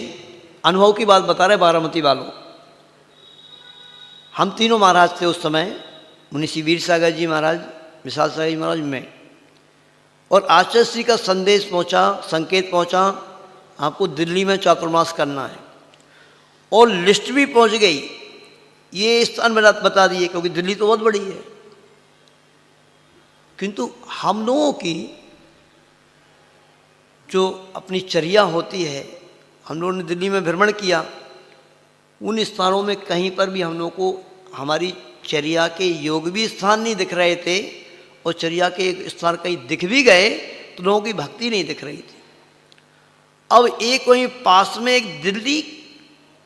अनुभव की बात बता रहे बारामती वालों, हम तीनों महाराज थे उस समय, मुनि श्री वीर सागर जी महाराज, विशाल सागर जी महाराज, मैं। और आचार्य श्री का संदेश पहुँचा, संकेत पहुँचा, आपको दिल्ली में चातुर्मास करना है। और लिस्ट भी पहुँच गई, ये स्थान में बता दिए, क्योंकि दिल्ली तो बहुत बड़ी है। किंतु हम लोगों की जो अपनी चर्या होती है, हम लोगों ने दिल्ली में भ्रमण किया, उन स्थानों में कहीं पर भी हम लोगों को हमारी चर्या के योग भी स्थान नहीं दिख रहे थे, और चर्या के एक स्थान कहीं दिख भी गए तो लोगों की भक्ति नहीं दिख रही थी। अब एक वहीं पास में एक दिल्ली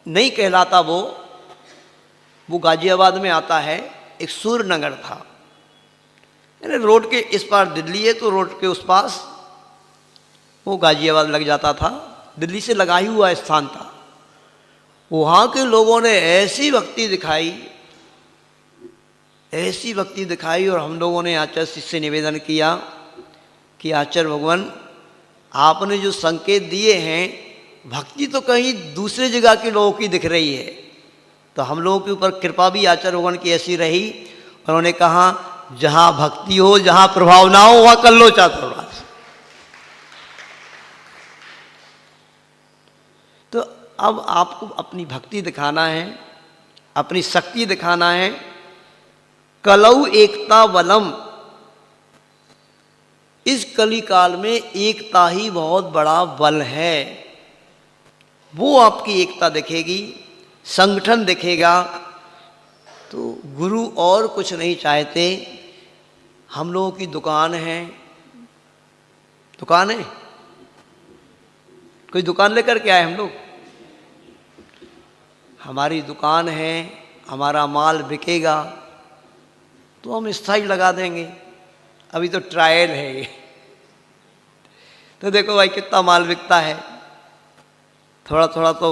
नहीं कहलाता, वो गाजियाबाद में आता है, एक सूर्यनगर था। यानी रोड के इस पार दिल्ली है तो रोड के उस पास वो गाजियाबाद लग जाता था, दिल्ली से लगा ही हुआ स्थान था। वहाँ के लोगों ने ऐसी भक्ति दिखाई, ऐसी भक्ति दिखाई, और हम लोगों ने आचार्य से निवेदन किया कि आचार्य भगवान आपने जो संकेत दिए हैं, भक्ति तो कहीं दूसरे जगह के लोगों की दिख रही है, तो हम लोगों के ऊपर कृपा भी आचार्य भगवान की ऐसी रही। उन्होंने कहा जहाँ भक्ति हो, जहाँ प्रभाव ना हो, वहाँ कर लो चातुर्मास। तो अब आपको अपनी भक्ति दिखाना है, अपनी शक्ति दिखाना है। कलौ एकता बलम, इस कली काल में एकता ही बहुत बड़ा बल है। वो आपकी एकता दिखेगी, संगठन दिखेगा। तो गुरु और कुछ नहीं चाहते हम लोगों की दुकान है, दुकान है, कोई दुकान लेकर के आए हम लोग, हमारी दुकान है, हमारा माल बिकेगा तो हम स्थायी लगा देंगे, अभी तो ट्रायल है ये। तो देखो भाई कितना माल बिकता है, थोड़ा थोड़ा तो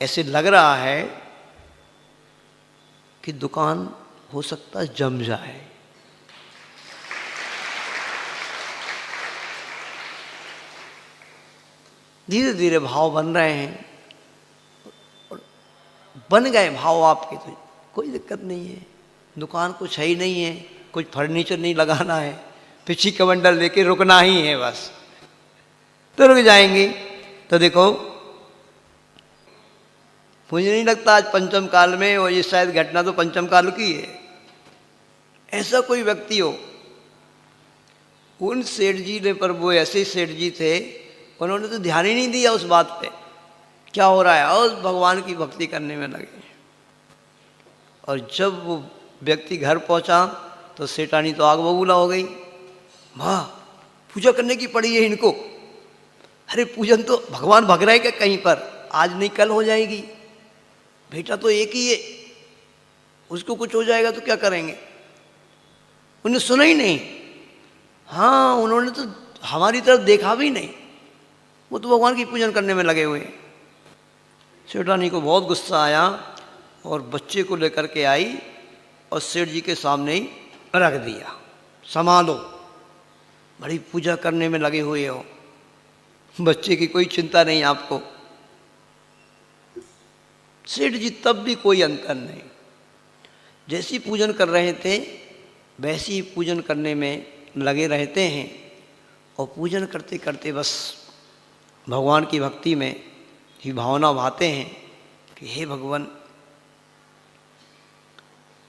ऐसे लग रहा है कि दुकान हो सकता है जम जाए। धीरे धीरे भाव बन रहे हैं, बन गए भाव आपके तो कोई दिक्कत नहीं है, दुकान कुछ है ही नहीं है, कुछ फर्नीचर नहीं लगाना है, पिछी कमंडल लेके रुकना ही है बस, तो रुक जाएंगे। तो देखो मुझे नहीं लगता आज पंचम काल में, और ये शायद घटना तो पंचम काल की है, ऐसा कोई व्यक्ति हो। उन सेठ जी ने, पर वो ऐसे सेठ जी थे, उन्होंने तो ध्यान ही नहीं दिया उस बात पे क्या हो रहा है, और भगवान की भक्ति करने में लगे। और जब वो व्यक्ति घर पहुंचा तो सेठानी तो आग बबूला हो गई, वाह पूजा करने की पड़ी है इनको, अरे पूजन तो भगवान भग रहे क्या कहीं पर, आज नहीं कल हो जाएगी, बेटा तो एक ही है, उसको कुछ हो जाएगा तो क्या करेंगे। उन्हें सुना ही नहीं, हाँ उन्होंने तो हमारी तरफ देखा भी नहीं, वो तो भगवान की पूजन करने में लगे हुए। सेठानी को बहुत गुस्सा आया और बच्चे को लेकर के आई और सेठ जी के सामने ही रख दिया, संभालो बड़ी पूजा करने में लगे हुए हो, बच्चे की कोई चिंता नहीं आपको। सेठ जी तब भी कोई अंतर नहीं, जैसी पूजन कर रहे थे वैसी ही पूजन करने में लगे रहते हैं, और पूजन करते करते बस भगवान की भक्ति में ही भावना भाते हैं कि हे भगवान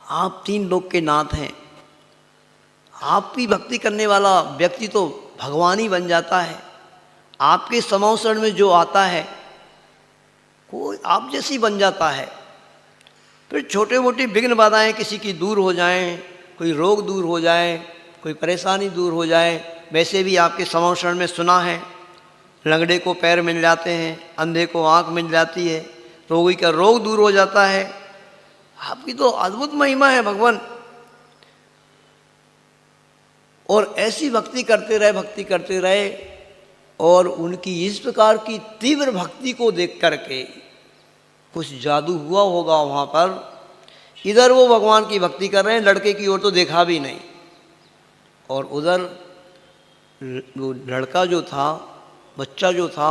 आप तीन लोक के नाथ हैं, आपकी भक्ति करने वाला व्यक्ति तो भगवान ही बन जाता है, आपके समवसरण में जो आता है कोई आप जैसी बन जाता है। फिर छोटे मोटे विघ्न बाधाएं किसी की दूर हो जाएं, कोई रोग दूर हो जाए, कोई परेशानी दूर हो जाए, वैसे भी आपके समवसरण में सुना है लंगड़े को पैर मिल जाते हैं, अंधे को आँख मिल जाती है, रोगी का रोग दूर हो जाता है। आपकी तो अद्भुत महिमा है भगवान। और ऐसी भक्ति करते रहे और उनकी इस प्रकार की तीव्र भक्ति को देख करके कुछ जादू हुआ होगा वहाँ पर। इधर वो भगवान की भक्ति कर रहे हैं, लड़के की ओर तो देखा भी नहीं, और उधर वो लड़का जो था, बच्चा जो था,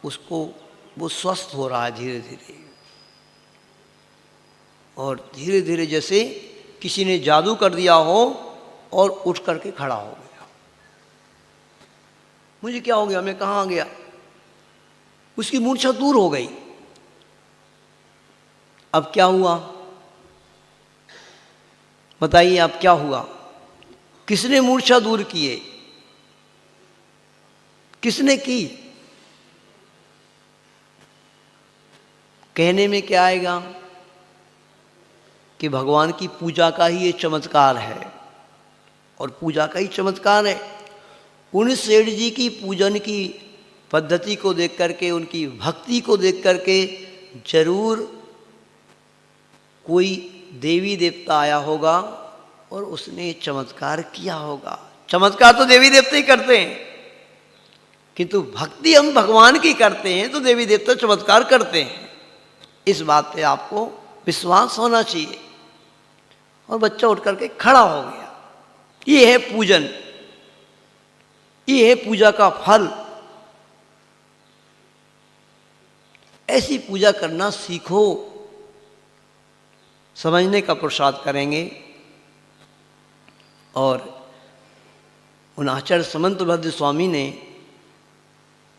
उसको वो स्वस्थ हो रहा है धीरे धीरे, और धीरे धीरे जैसे किसी ने जादू कर दिया हो और उठ करके खड़ा हो गया। मुझे क्या हो गया, मैं कहाँ आ गया, उसकी मूर्छा दूर हो गई। अब क्या हुआ बताइए, अब क्या हुआ, किसने मूर्छा दूर किए, किसने की, कहने में क्या आएगा कि भगवान की पूजा का ही ये चमत्कार है, और पूजा का ही चमत्कार है। उन सेठ जी की पूजन की पद्धति को देख करके, उनकी भक्ति को देख करके जरूर कोई देवी देवता आया होगा और उसने चमत्कार किया होगा। चमत्कार तो देवी देवता ही करते हैं, किंतु भक्ति हम भगवान की करते हैं तो देवी देवता चमत्कार करते हैं। इस बात पे आपको विश्वास होना चाहिए। और बच्चा उठ करके खड़ा हो गया। ये है पूजन, ये है पूजा का फल। ऐसी पूजा करना सीखो, समझने का पुरुषार्थ करेंगे। और उन आचार्य समंतभद्र स्वामी ने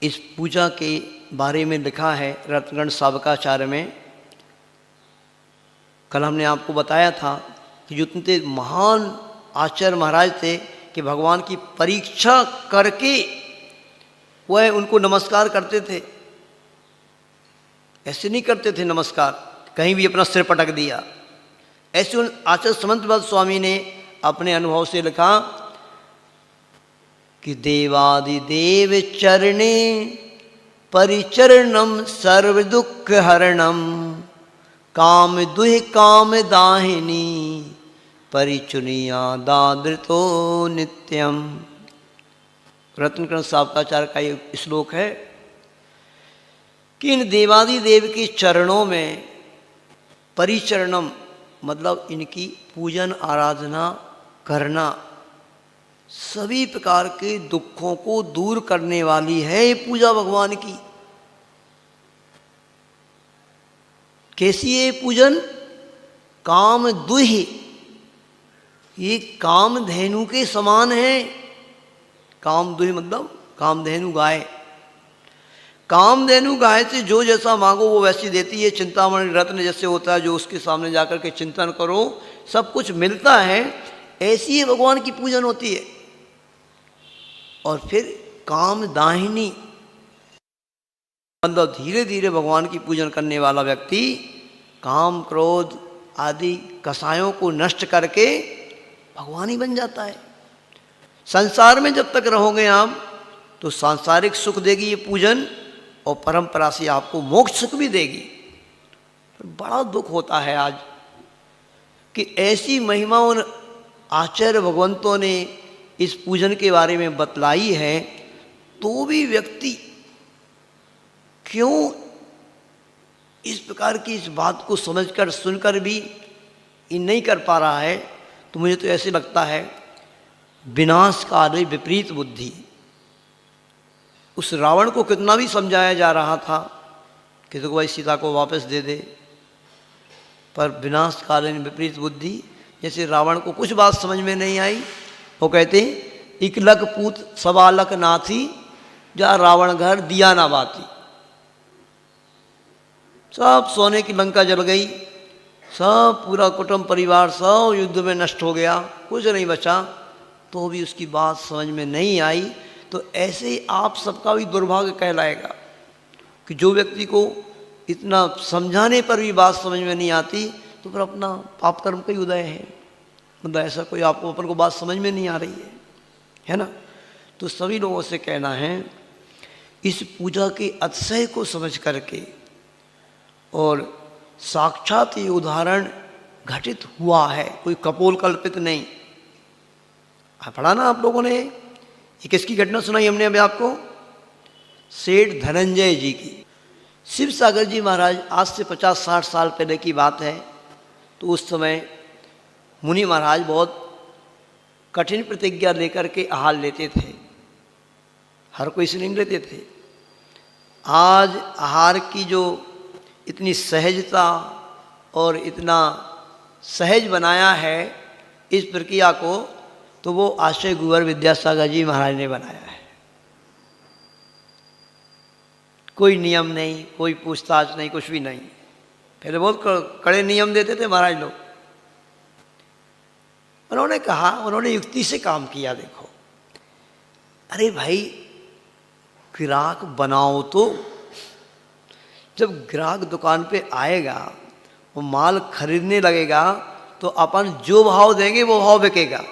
इस पूजा के बारे में लिखा है रत्नगण सावकाचार्य में। कल हमने आपको बताया था कि जो इतने महान आचार्य महाराज थे कि भगवान की परीक्षा करके वह उनको नमस्कार करते थे। ऐसे नहीं करते थे नमस्कार, कहीं भी अपना सिर पटक दिया। ऐसे उन आचार्य समंतभद्र स्वामी ने अपने अनुभव से लिखा कि देवादिदेव चरणे परिचरणम सर्व दुख हरणम काम दुह काम दाहिनी परिचुनिया दादृतो नित्यम। रत्नकर्ण सावकाचार्य का ये श्लोक है कि इन देवादिदेव के चरणों में परिचरणम मतलब इनकी पूजन आराधना करना सभी प्रकार के दुखों को दूर करने वाली है ये पूजा भगवान की। कैसी है पूजन? काम दुहि, ये कामधेनु के समान है। कामदुहि मतलब कामधेनु गाय। कामधेनु गाय से जो जैसा मांगो वो वैसी देती है। चिंतामणि रत्न जैसे होता है, जो उसके सामने जाकर के चिंतन करो सब कुछ मिलता है, ऐसी ही भगवान की पूजन होती है। और फिर कामदाहिनी मतलब धीरे धीरे भगवान की पूजन करने वाला व्यक्ति काम क्रोध आदि कसायों को नष्ट करके भगवान ही बन जाता है। संसार में जब तक रहोगे आप तो सांसारिक सुख देगी ये पूजन, और परंपरा से आपको मोक्ष सुख भी देगी। बड़ा दुख होता है आज कि ऐसी महिमा उन आचार्य भगवंतों ने इस पूजन के बारे में बतलाई है, तो भी व्यक्ति क्यों इस प्रकार की इस बात को समझकर सुनकर भी ये नहीं कर पा रहा है। तो मुझे तो ऐसे लगता है विनाश काले विपरीत बुद्धि। उस रावण को कितना भी समझाया जा रहा था कि तो भाई सीता को वापस दे दे, पर विनाश कालीन विपरीत बुद्धि। जैसे रावण को कुछ बात समझ में नहीं आई, वो कहते इकलक पूत सवालक नाथी जा रावण घर दिया ना बाती। सब सोने की लंका जल गई, सब पूरा कुटुंब परिवार सब युद्ध में नष्ट हो गया, कुछ नहीं बचा, तो भी उसकी बात समझ में नहीं आई। तो ऐसे ही आप सबका भी दुर्भाग्य कहलाएगा कि जो व्यक्ति को इतना समझाने पर भी बात समझ में नहीं आती, तो फिर अपना पाप कर्म का ही उदय है। मतलब ऐसा कोई आपको अपन को बात समझ में नहीं आ रही है ना। तो सभी लोगों से कहना है इस पूजा के अतिशय को समझ करके, और साक्षात ये उदाहरण घटित हुआ है, कोई कपोल कल्पित नहीं। पढ़ा ना आप लोगों ने, ये किसकी घटना सुनाई हमने अभी आपको? सेठ धनंजय जी की। शिव सागर जी महाराज आज से 50-60 साल पहले की बात है। तो उस समय मुनि महाराज बहुत कठिन प्रतिज्ञा लेकर के आहार लेते थे, हर कोई से नहीं लेते थे। आज आहार की जो इतनी सहजता और इतना सहज बनाया है इस प्रक्रिया को, तो वो आश्रय गुरुवर विद्यासागर जी महाराज ने बनाया है। कोई नियम नहीं, कोई पूछताछ नहीं, कुछ भी नहीं। पहले बहुत कड़े नियम देते थे महाराज लोग। उन्होंने कहा, उन्होंने युक्ति से काम किया। देखो, अरे भाई ग्राहक बनाओ, तो जब ग्राहक दुकान पे आएगा वो माल खरीदने लगेगा तो अपन जो भाव देंगे वो भाव बिकेगा।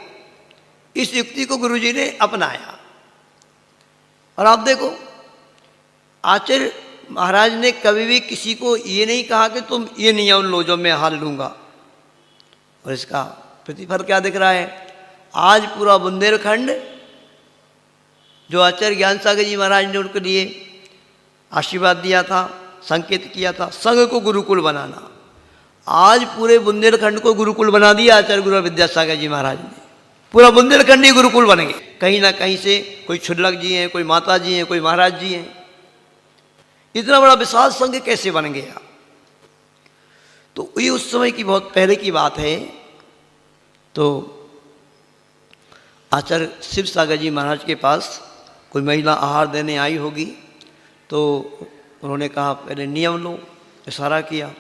इस युक्ति को गुरुजी ने अपनाया। और आप देखो आचार्य महाराज ने कभी भी किसी को ये नहीं कहा कि तुम ये नियम लो जो मैं हाल लूँगा। और इसका प्रतिफल क्या दिख रहा है? आज पूरा बुंदेलखंड जो आचार्य ज्ञान सागर जी महाराज ने उनके लिए आशीर्वाद दिया था, संकेत किया था संघ को गुरुकुल बनाना, आज पूरे बुंदेलखंड को गुरुकुल बना दिया आचार्य गुरु विद्यासागर जी महाराज ने। पूरा बुंदेलखंड ही गुरुकुल बन गए। कहीं ना कहीं से कोई छुल्लक जी हैं, कोई माता जी हैं, कोई महाराज जी हैं। इतना बड़ा विशाल संघ कैसे बन गया? तो ये उस समय की बहुत पहले की बात है। तो आचार्य शिव सागर जी महाराज के पास कोई महिला आहार देने आई होगी, तो उन्होंने कहा पहले नियम लो, इशारा किया,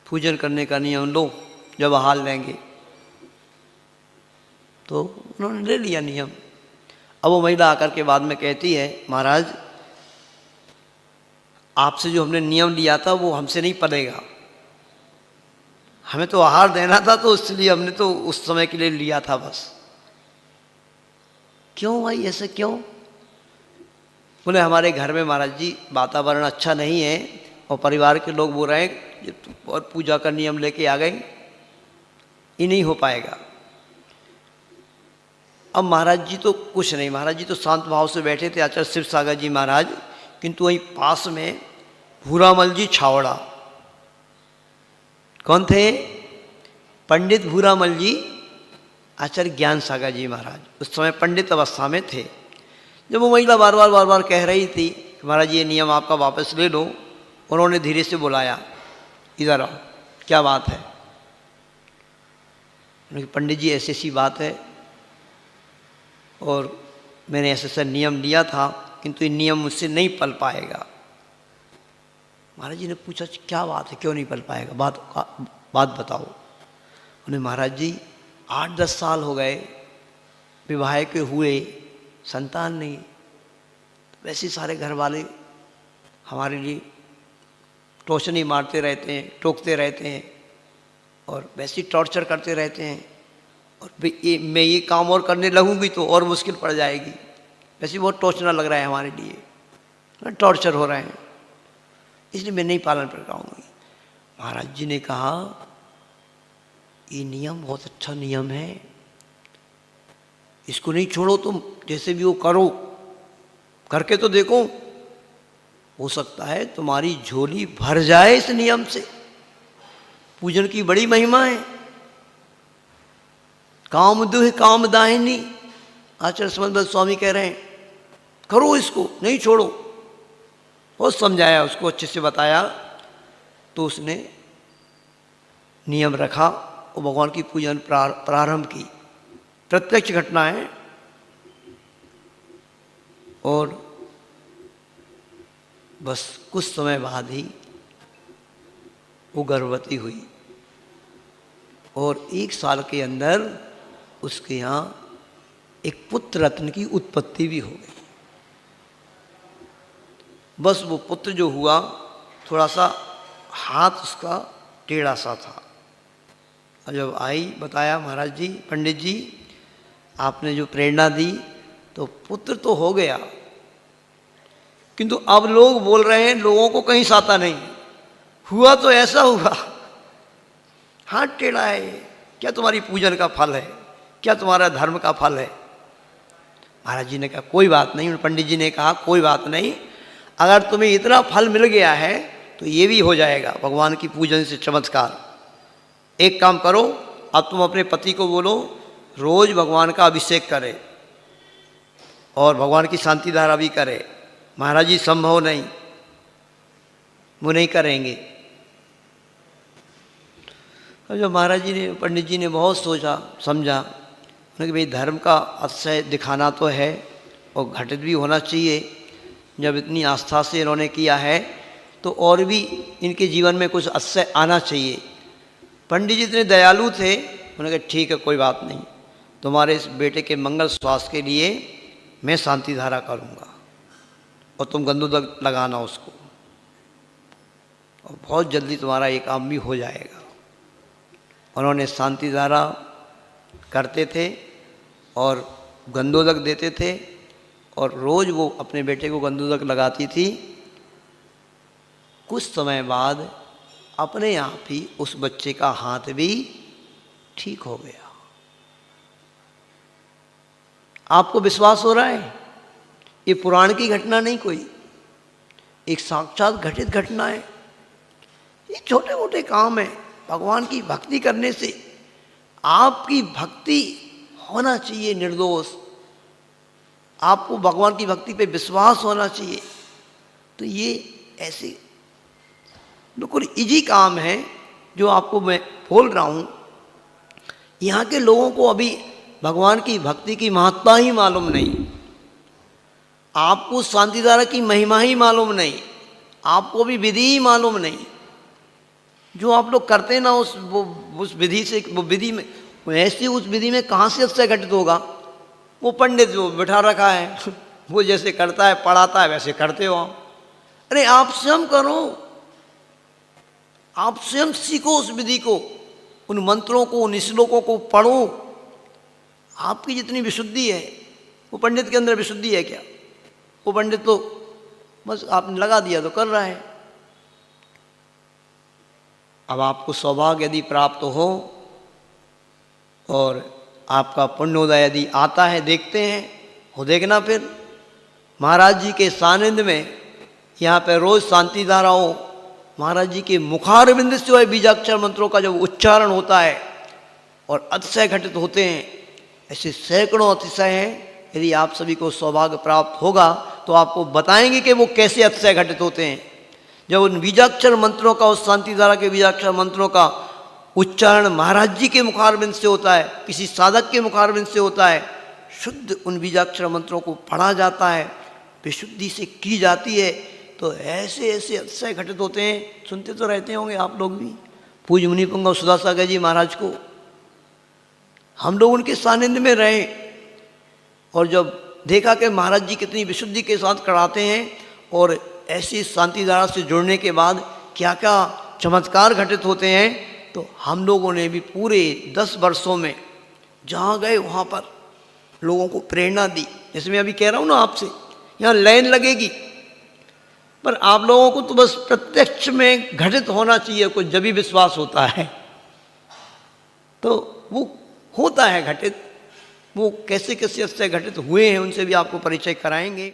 पूजन करने का नियम लो जब आहार लेंगे। तो उन्होंने ले लिया नियम। अब वो महिला आकर के बाद में कहती है, महाराज आपसे जो हमने नियम लिया था वो हमसे नहीं पड़ेगा, हमें तो आहार देना था, तो इसलिए हमने तो उस समय के लिए लिया था बस। क्यों भाई ऐसे क्यों? बोले हमारे घर में महाराज जी वातावरण अच्छा नहीं है और परिवार के लोग बोल रहे हैं और पूजा का नियम लेके आ गए, ये नहीं हो पाएगा। अब महाराज जी तो कुछ नहीं, महाराज जी तो शांत भाव से बैठे थे, आचार्य शिव सागर जी महाराज, किंतु वहीं पास में भूरामल जी छावड़ा। कौन थे? पंडित भूरामल जी, आचार्य ज्ञान सागर जी महाराज उस समय पंडित अवस्था में थे। जब वो महिला बार बार कह रही थी महाराज ये नियम आपका वापस ले लो, उन्होंने धीरे से बुलाया, इधर आओ, क्या बात है? पंडित जी ऐसी सी बात है और मैंने ऐसा नियम लिया था, किंतु ये नियम मुझसे नहीं पल पाएगा। महाराज जी ने पूछा क्या बात है, क्यों नहीं पल पाएगा, बात बताओ। उन्हें महाराज जी 8-10 साल हो गए विवाह के हुए, संतान नहीं, वैसे सारे घर वाले हमारे लिए टोचनी मारते रहते हैं, टोकते रहते हैं और वैसे टॉर्चर करते रहते हैं, और मैं ये काम और करने लगूंगी तो और मुश्किल पड़ जाएगी, वैसे बहुत टॉर्चर लग रहा है हमारे लिए, टॉर्चर हो रहे हैं, इसलिए मैं नहीं पालन कर पाऊंगी। महाराज जी ने कहा ये नियम बहुत अच्छा नियम है, इसको नहीं छोड़ो तुम, जैसे भी वो करो, करके तो देखो, हो सकता है तुम्हारी झोली भर जाए इस नियम से। पूजन की बड़ी महिमा है। कामदुह कामदाहिनी, आचार्य समन्वय स्वामी कह रहे हैं करो इसको, नहीं छोड़ो। बहुत समझाया उसको, अच्छे से बताया, तो उसने नियम रखा और भगवान की पूजन प्रारंभ की। प्रत्यक्ष घटना है। और बस कुछ समय बाद ही वो गर्भवती हुई और 1 साल के अंदर उसके यहाँ एक पुत्र रत्न की उत्पत्ति भी हो गई। बस वो पुत्र जो हुआ, थोड़ा सा हाथ उसका टेढ़ा सा था, और जब आई बताया महाराज जी, पंडित जी आपने जो प्रेरणा दी तो पुत्र तो हो गया, किंतु अब लोग बोल रहे हैं लोगों को कहीं साता नहीं हुआ, तो ऐसा हुआ, हाथ टेढ़ा है, क्या तुम्हारी पूजन का फल है, क्या तुम्हारा धर्म का फल है? महाराज जी ने कहा कोई बात नहीं, पंडित जी ने कहा कोई बात नहीं, अगर तुम्हें इतना फल मिल गया है तो ये भी हो जाएगा भगवान की पूजन से चमत्कार। एक काम करो, अब तुम अपने पति को बोलो रोज भगवान का अभिषेक करे और भगवान की शांति धारा भी करे। महाराज जी संभव नहीं, वो नहीं करेंगे। और जब महाराज जी ने, पंडित जी ने बहुत सोचा समझा, उन्होंने भाई धर्म का अतिशय दिखाना तो है और घटित भी होना चाहिए। जब इतनी आस्था से इन्होंने किया है तो और भी इनके जीवन में कुछ अतिशय आना चाहिए। पंडित जी इतने दयालु थे, उन्होंने कहा ठीक है कोई बात नहीं, तुम्हारे इस बेटे के मंगल स्वास्थ्य के लिए मैं शांति धारा करूँगा और तुम गंधोदक लगाना उसको, और बहुत जल्दी तुम्हारा एक काम भी हो जाएगा। उन्होंने शांति धारा करते थे और गंधोदक देते थे, और रोज़ वो अपने बेटे को गंधोदक लगाती थी। कुछ समय बाद अपने आप ही उस बच्चे का हाथ भी ठीक हो गया। आपको विश्वास हो रहा है? ये पुराण की घटना नहीं, कोई एक साक्षात घटित घटना है। ये छोटे मोटे काम है। भगवान की भक्ति करने से आपकी भक्ति होना चाहिए निर्दोष, आपको भगवान की भक्ति पे विश्वास होना चाहिए। तो ये ऐसे बिल्कुल इजी काम है जो आपको मैं बोल रहा हूँ। यहाँ के लोगों को अभी भगवान की भक्ति की महत्ता ही मालूम नहीं, आपको शांतिधारा की महिमा ही मालूम नहीं, आपको भी विधि ही मालूम नहीं। जो आप लोग करते हैं ना उस विधि से, वो विधि में ऐसे उस विधि में कहाँ से अतिशय घटित होगा? वो पंडित जो बिठा रखा है वो जैसे करता है, पढ़ाता है, वैसे करते हो आप। अरे आप स्वयं करो, आप स्वयं सीखो उस विधि को, उन मंत्रों को, उन श्लोकों को पढ़ो। आपकी जितनी विशुद्धि है, वो पंडित के अंदर विशुद्धि है क्या? वो पंडित तो बस आपने लगा दिया तो कर रहा है। अब आपको सौभाग्य यदि प्राप्त हो और आपका पुण्योदय यदि आता है, देखते हैं, हो देखना फिर महाराज जी के सानिध्य में यहाँ पे रोज शांति धाराओं, महाराज जी के मुखारविंद से वह बीजाक्षर मंत्रों का जब उच्चारण होता है और अतिशय घटित होते हैं, ऐसे सैकड़ों अतिशय हैं। यदि आप सभी को सौभाग्य प्राप्त होगा तो आपको बताएंगे कि वो कैसे अतिशय घटित होते हैं। जब उन बीजाक्षर मंत्रों का, उस शांति धारा के बीजाक्षर मंत्रों का उच्चारण महाराज जी के मुखारविंद से होता है, किसी साधक के मुखारविंद से होता है, शुद्ध उन बीजाक्षर मंत्रों को पढ़ा जाता है, विशुद्धि से की जाती है, तो ऐसे ऐसे अतिशय घटित होते हैं। सुनते तो रहते होंगे आप लोग भी, पूज्य मुनि पुंगव सुधा सागर जी महाराज को। हम लोग उनके सानिध्य में रहे और जब देखा कि महाराज जी कितनी विशुद्धि के साथ कराते हैं और ऐसी शांति धारा से जुड़ने के बाद क्या क्या चमत्कार घटित होते हैं, तो हम लोगों ने भी पूरे 10 वर्षों में जहाँ गए वहाँ पर लोगों को प्रेरणा दी। जैसे मैं अभी कह रहा हूँ ना आपसे, यहाँ लाइन लगेगी, पर आप लोगों को तो बस प्रत्यक्ष में घटित होना चाहिए कुछ, जब भी विश्वास होता है। तो वो होता है घटित, वो कैसे कैसे इससे घटित हुए हैं उनसे भी आपको परिचय कराएंगे।